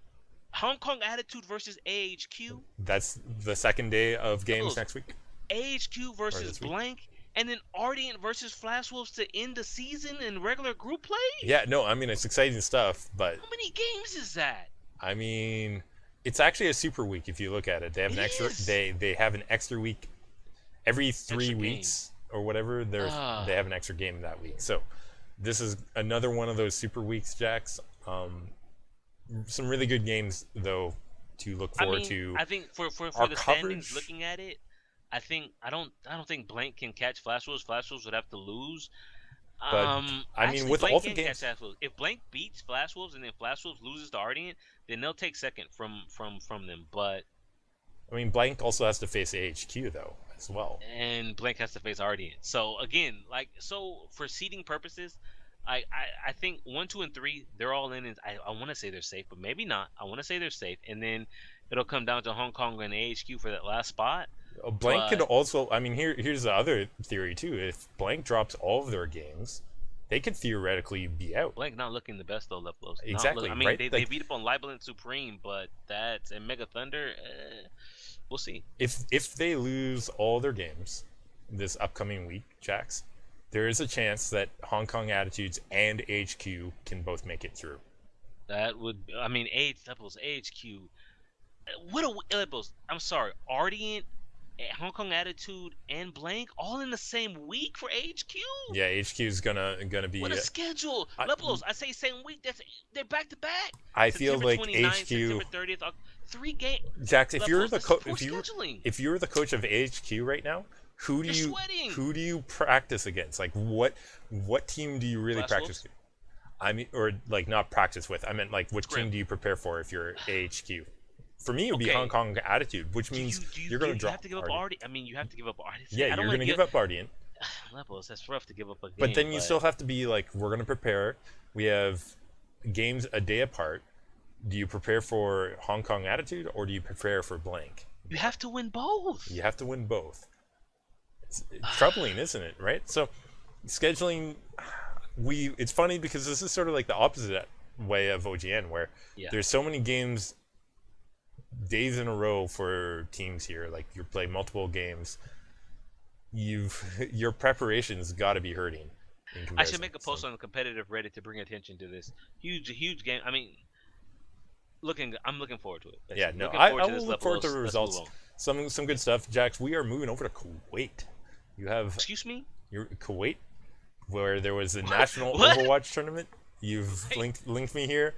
Hong Kong Attitude versus AHQ. That's the second day of games next week. AHQ versus Blank. And then Ardiant versus Flash Wolves to end the season in regular group play? Yeah, no, I mean, it's exciting stuff, but... How many games is that? I mean, it's actually a super week if you look at it. They have they have an extra week every 3 weeks. or whatever, they have an extra game that week. So this is another one of those super weeks, Jax. Some really good games though to look forward to. I think for the standings, looking at it, I don't think Blank can catch Flash Wolves. Flash Wolves would have to lose. But I mean, with all the games, if Blank beats Flash Wolves and then Flash Wolves loses to Ardent, then they'll take second from them. But I mean, Blank also has to face AHQ though as well, and Blank has to face Ardent. So again, for seeding purposes, I think 1, 2, and 3 they're all in. And I want to say they're safe, but maybe not. I want to say they're safe, and then it'll come down to Hong Kong and AHQ for that last spot. Blank could also, I mean, here's the other theory too. If Blank drops all of their games, they could theoretically be out. Blank not looking the best though, Leplos. Exactly. I mean, right? they beat up on Libel and Supreme, but and Mega Thunder. We'll see. If they lose all their games this upcoming week, Jax, there is a chance that Hong Kong Attitudes and HQ can both make it through. That would, I mean, AHQ. What a Leplos. I'm sorry, Ardent, Hong Kong Attitude, and Blank all in the same week for HQ. Yeah, HQ is gonna be. What a schedule, Leplos. I say same week. They're back to back. I feel like HQ. September 30th, 3 games. Jax, if you're the the coach of HQ right now, who do you practice against? Like what team do you really practice? I mean, or like not practice with. I meant like which team do you prepare for if you're AHQ? For me, it would be Hong Kong Attitude, which means you're going to drop. You have to give up Ardent. I mean, you have to give up Ardent. Yeah, you're going to give up Ardent. Lepos, that's rough to give up a game. But then you still have to be like, we're going to prepare. We have games a day apart. Do you prepare for Hong Kong Attitude or do you prepare for Blank? You have to win both. You have to win both. It's troubling, isn't it? Right? So scheduling, it's funny because this is sort of like the opposite way of OGN, where there's so many games days in a row for teams here. Like you're playing multiple games. Your preparation's got to be hurting. I should make a post on the competitive Reddit to bring attention to this huge game. I mean, I'm looking forward to it. Basically. Yeah, no, I will look forward to the results. Some good stuff, Jax. We are moving over to Kuwait. You have You're Kuwait, where there was a national Overwatch tournament. You've linked me here.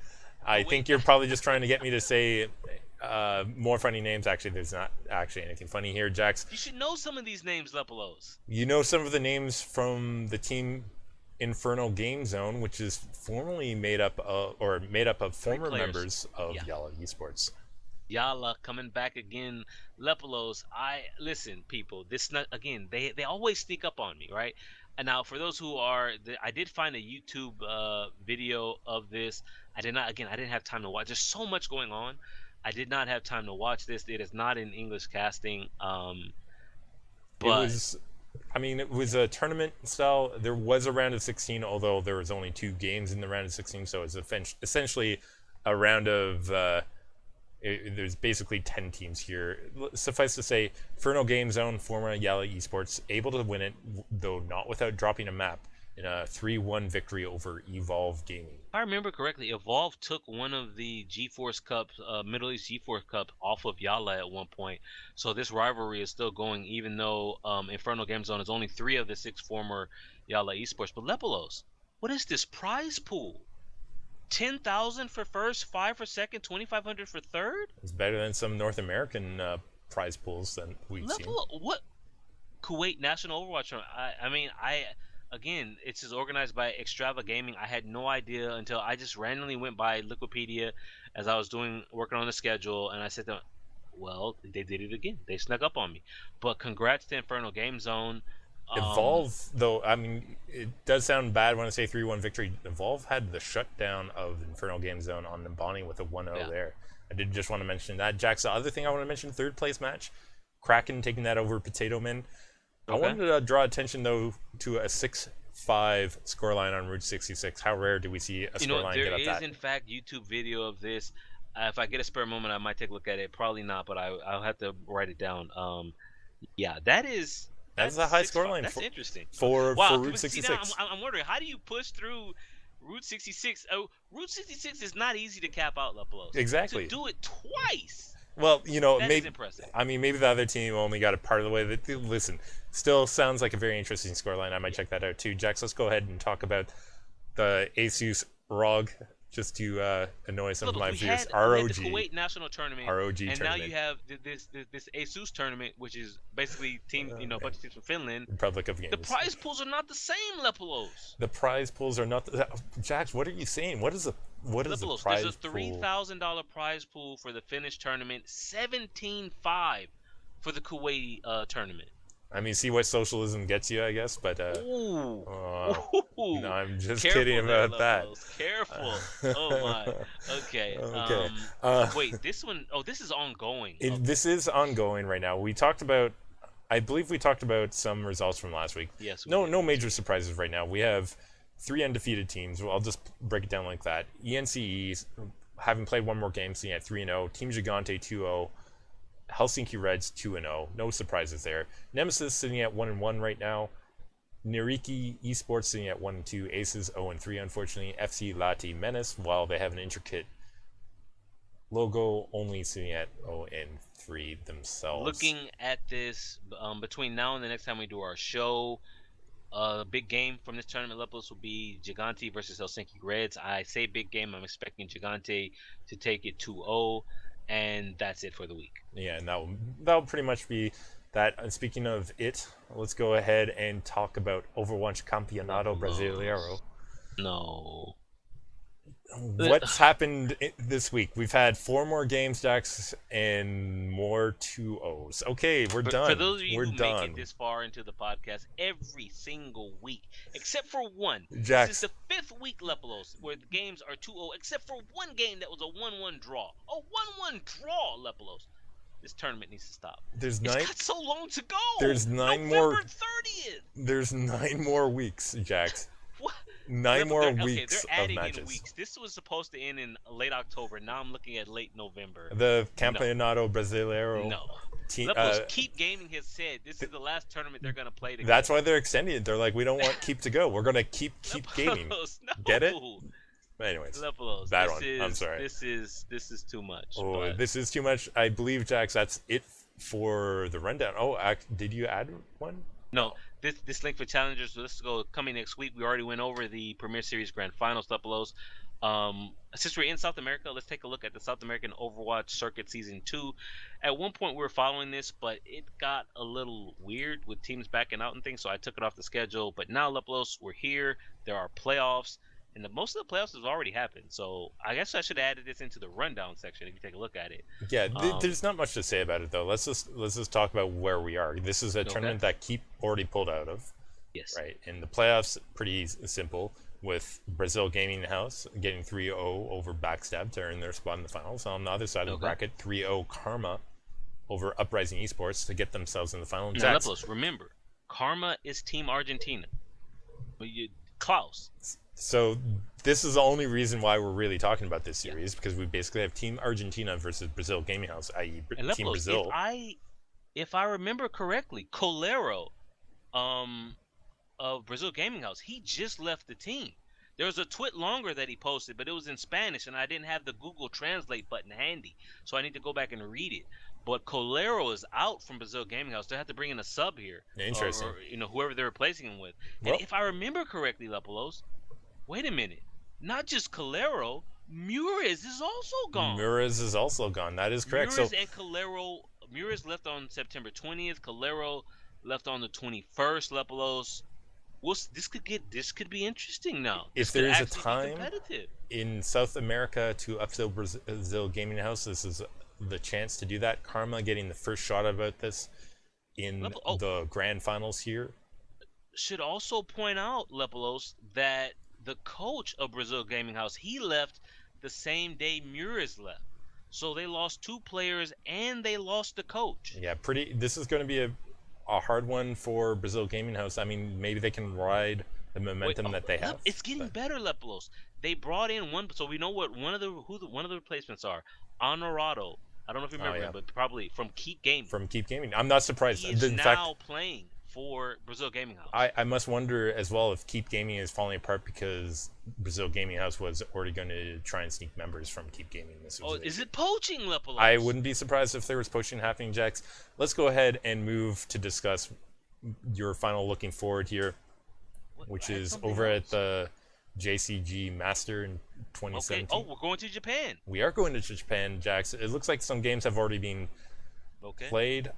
I think you're probably just trying to get me to say more funny names. Actually, there's not actually anything funny here, Jax. You should know some of these names, Lepelos. You know some of the names from the team Infernal Game Zone, which is formerly made up of former members of Yalla Esports. Yalla coming back again, Lepelos. Listen, people. This not again. They always sneak up on me, right? And now, for those who are, I did find a YouTube video of this. I didn't have time to watch. There's so much going on. I did not have time to watch this. It is not in English casting. But it was a tournament style. There was a round of 16, although there was only 2 games in the round of 16. So it's essentially a round of. There's basically 10 teams here. Suffice to say, Infernal Game Zone, former Yalla Esports, able to win it, though not without dropping a map in a 3-1 victory over Evolve Gaming. If I remember correctly, Evolve took one of the GeForce Cups, Middle East GeForce Cup, off of Yalla at one point. So this rivalry is still going, even though Infernal Game Zone is only 3 of the 6 former Yalla Esports. But Lepelos, what is this prize pool? 10,000 for first, 5 for second, 2,500 for third. It's better than some North American prize pools that we've seen. What? Kuwait National Overwatch. Again, it's just organized by Extrava Gaming. I had no idea until I just randomly went by Liquipedia as I was working on the schedule, and I said, well, they did it again. They snuck up on me. But congrats to Infernal Game Zone. Evolve, though, I mean, it does sound bad when I say 3-1 victory. Evolve had the shutdown of Infernal Game Zone on Nimbani with a 1-0 there. I did just want to mention that. Jax, the other thing I want to mention, 3rd place match, Kraken taking that over Potato Men. Okay. I wanted to draw attention, though, to a 6-5 scoreline on Route 66. How rare do we see a scoreline get up that? There is, in fact, YouTube video of this. If I get a spare moment, I might take a look at it. Probably not, but I'll have to write it down. That's a high scoreline. That's interesting. For Route 66. I'm wondering, how do you push through Route 66? Route 66 is not easy to cap out, Lepelos. Exactly. To do it twice. Well, That is maybe. impressive. I mean, maybe the other team only got it part of the way. Listen, still sounds like a very interesting scoreline. I might check that out too. Jax, let's go ahead and talk about the Asus ROG, just to annoy some of my viewers. We had ROG. the Kuwait national tournament, ROG and tournament. now you have this Asus tournament, which is basically a bunch of teams from Finland. Republic of Games. The prize pools are not the same, Lepelos. The prize pools are not. Jax, what are you saying? What is the prize pool? There's a $3,000 prize pool for the Finnish tournament, 17.5 for the Kuwait tournament. I mean, see what socialism gets you, I guess, but Ooh. No, I'm just Careful kidding about that. Careful. Oh my. Okay. Wait, this one. Oh, this is ongoing. This is ongoing right now. I believe we talked about some results from last week. Yes. No major surprises right now. We have 3 undefeated teams. Well, I'll just break it down like that. ENCE, having played one more game, sitting at 3-0. Team Gigante 2-0. Helsinki Reds 2-0. No surprises there. Nemesis sitting at 1-1 right now. Niriki Esports sitting at 1-2. Aces 0-3, unfortunately. FC Lati Menace, while they have an intricate logo, only sitting at 0-3 themselves. Looking at this, between now and the next time we do our show, big game from this tournament, Lepos, will be Gigante versus Helsinki Reds. I say big game. I'm expecting Gigante to take it 2-0. And that's it for the week. Yeah, and that'll pretty much be that. And speaking of it, let's go ahead and talk about Overwatch Campeonato Brasileiro. No. What's happened this week? We've had 4 more games, Dax, and more 2-0s. Okay, we're done. For those of you who make it this far into the podcast, every single week, except for one. Jax. This is the 5th week, Lepelos, where the games are 2-0, except for one game that was a 1-1 draw. A 1-1 draw, Lepelos. This tournament needs to stop. It's got so long to go. There's 9 November more. 30th. There's 9 more weeks, Jax. What? 9 more weeks okay, they're adding of matches. In weeks. This was supposed to end in late October. Now I'm looking at late November. The Campeonato Brasileiro. No. Keep Gaming has said this is the last tournament they're going to play together. That's why they're extending it. They're like, we don't want Keep to go. We're going to keep gaming. No. Get it? But anyways, bad one. I'm sorry. This is too much. Oh, this is too much. I believe, Jax, that's it for the rundown. Oh, did you add one? No. This link for challengers. So let's go. Coming next week, we already went over the Premier Series Grand Finals, Lepelos. Since we're in South America, let's take a look at the South American Overwatch Circuit Season 2. At one point, we were following this, but it got a little weird with teams backing out and things, so I took it off the schedule. But now, Lepelos, we're here. There are playoffs, and most of the playoffs have already happened. So I guess I should have added this into the rundown section if you take a look at it. Yeah, there's not much to say about it, though. Let's just talk about where we are. This is a tournament that Keep already pulled out of. Yes. Right, and the playoffs, pretty simple, with Brazil Gaming House getting 3-0 over Backstab to earn their spot in the finals. On the other side of the bracket, 3-0 Karma over Uprising Esports to get themselves in the final. Now, Lepelos, remember, Karma is Team Argentina. Klaus. So this is the only reason why we're really talking about this series, because we basically have Team Argentina versus Brazil Gaming House, i.e. Team Brazil. If I remember correctly, Colero of Brazil Gaming House, he just left the team. There was a tweet longer that he posted, but it was in Spanish, and I didn't have the Google Translate button handy, so I need to go back and read it. But Colero is out from Brazil Gaming House. They have to bring in a sub here. Interesting. Or whoever they're replacing him with. And if I remember correctly, Lepelos, wait a minute. Not just Colero, Mures is also gone. Mures is also gone. That is correct. Mures and Colero, Mures left on September 20th. Colero left on the 21st, Lepelos. This could be interesting now. If there is a time in South America to upsell Brazil Gaming House, this is the chance to do that. Karma getting the first shot about this in the grand finals here. Should also point out, Lepelos, that the coach of Brazil Gaming House, he left the same day Mures left. So they lost 2 players and they lost the coach. Yeah, this is going to be a hard one for Brazil Gaming House. I mean, maybe they can ride the momentum that they have. It's getting better, Lepelos. They brought in one, so we know what one of the replacements are. Honorado. I don't know if you remember him, but probably from Keep Gaming. From Keep Gaming. I'm not surprised. He is now playing for Brazil Gaming House. I must wonder as well if Keep Gaming is falling apart because Brazil Gaming House was already going to try and sneak members from Keep Gaming. Is it poaching, Lepolos? I wouldn't be surprised if there was poaching happening, Jax. Let's go ahead and move to discuss your final looking forward here, which is over at the JCG Master in 2017. Okay. Oh, we're going to Japan. We are going to Japan, Jax. It looks like some games have already been played.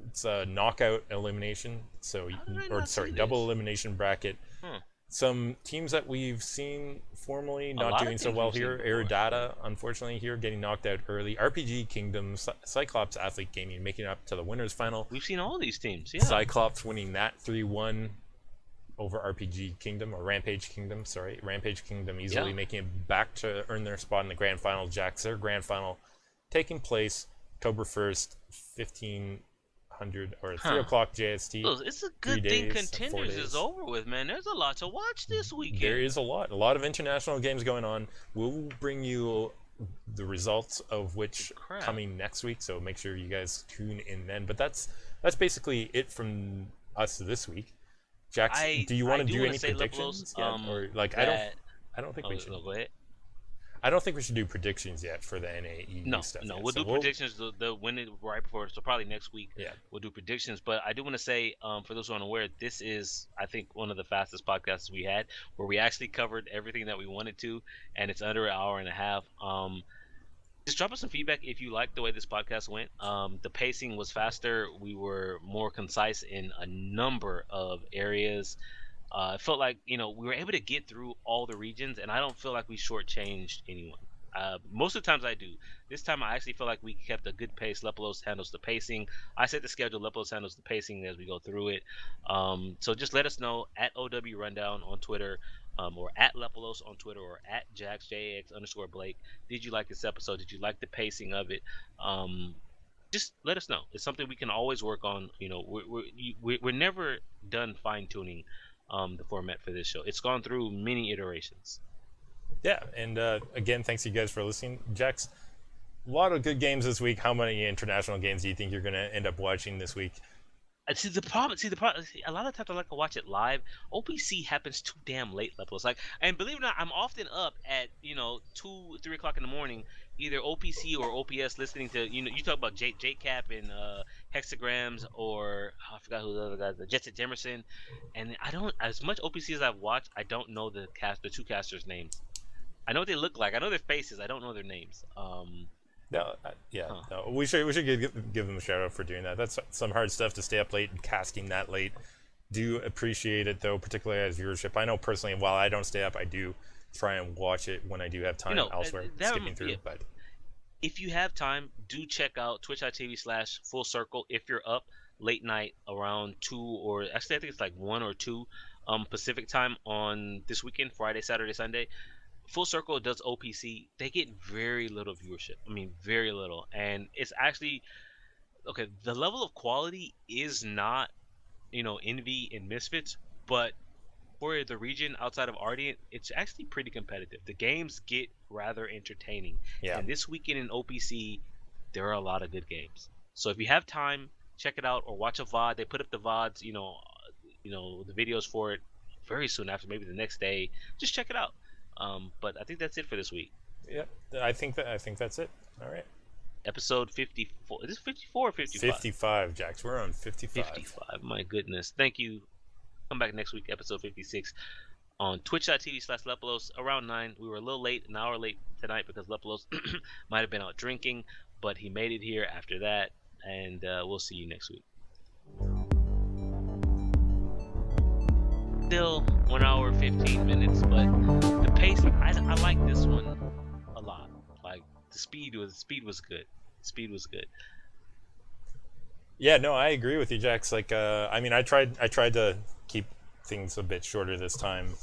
It's a knockout elimination, double elimination bracket. Some teams that we've seen formerly not doing so well here. Aerodata, unfortunately, here getting knocked out early. RPG Kingdom, Cyclops Athlete Gaming making it up to the winners final. We've seen all these teams. Yeah. Cyclops winning that 3-1 over RPG Kingdom, or Rampage Kingdom. Sorry, Rampage Kingdom easily making it back to earn their spot in the grand final. Jax, their grand final taking place October 1st, 1500 or 3 o'clock JST. It's a good thing Contenders is over with, man. There's a lot to watch this weekend. There is a lot of international games going on. We'll bring you the results of which coming next week, so make sure you guys tune in then. But that's basically it from us this week. Jax, do you want to do any predictions yet? Or like I don't think we should. Go ahead. I don't think we should do predictions yet for the NAE stuff. No, we'll do predictions when it right before, so probably next week. Yeah, we'll do predictions. But I do want to say, for those who aren't aware, this is, I think, one of the fastest podcasts we had, where we actually covered everything that we wanted to, and it's under an hour and a half. Just drop us some feedback if you like the way this podcast went. The pacing was faster. We were more concise in a number of areas. It felt like, we were able to get through all the regions, and I don't feel like we shortchanged anyone. Most of the times I do. This time I actually feel like we kept a good pace. Lepolos handles the pacing. I set the schedule. Lepolos handles the pacing as we go through it. So just let us know at OW Rundown on Twitter, or at Lepolos on Twitter, or at JaxJax_Blake. Did you like this episode? Did you like the pacing of it? Just let us know. It's something we can always work on. We're never done fine-tuning the format for this show. It's gone through many iterations. Yeah, and again, thanks you guys for listening. Jax, a lot of good games this week. How many international games do you think you're going to end up watching this week? The problem. A lot of times I like to watch it live. OPC happens too damn late, Lepolos. And believe it or not, I'm often up at 2, 3 o'clock in the morning, either OPC or OPS, listening to you talk about JCap and Hexagrams, or I forgot who the other guys, the Jets at Demerson, and I don't, as much OPC as I've watched, I don't know the two casters' names. I know what they look like. I know their faces. I don't know their names. No, we should give them a shout out for doing that. That's some hard stuff to stay up late and casting that late. Do appreciate it though, particularly as viewership. I know personally, while I don't stay up, I do try and watch it when I do have time elsewhere, skipping through. But if you have time, do check out twitch.tv/Full Circle if you're up late night around 2, or actually I think it's like 1 or 2 Pacific time on this weekend, Friday, Saturday, Sunday. Full Circle does OPC. They get very little viewership. I mean, very little. And it's actually, okay, the level of quality is not, Envy and Misfits, but for the region outside of Ardian, it's actually pretty competitive. The games get rather entertaining. Yeah. And this weekend in OPC, there are a lot of good games. So if you have time, check it out or watch a VOD. They put up the VODs, the videos for it very soon after, maybe the next day. Just check it out. But I think that's it for this week. Yep, I think that's it. All right. Episode 54. Is this 54 or 55? 55, Jax. We're on 55. 55. My goodness. Thank you. Come back next week, episode 56, on twitch.tv/Lepolos around 9. We were a little late, an hour late tonight because Lepolos might have been out drinking, but he made it here after that, and we'll see you next week. Still 1 hour 15 minutes, but the pace, I like this one a lot. Like the speed was good. Yeah, no, I agree with you, Jax. Like I tried to keep things a bit shorter this time.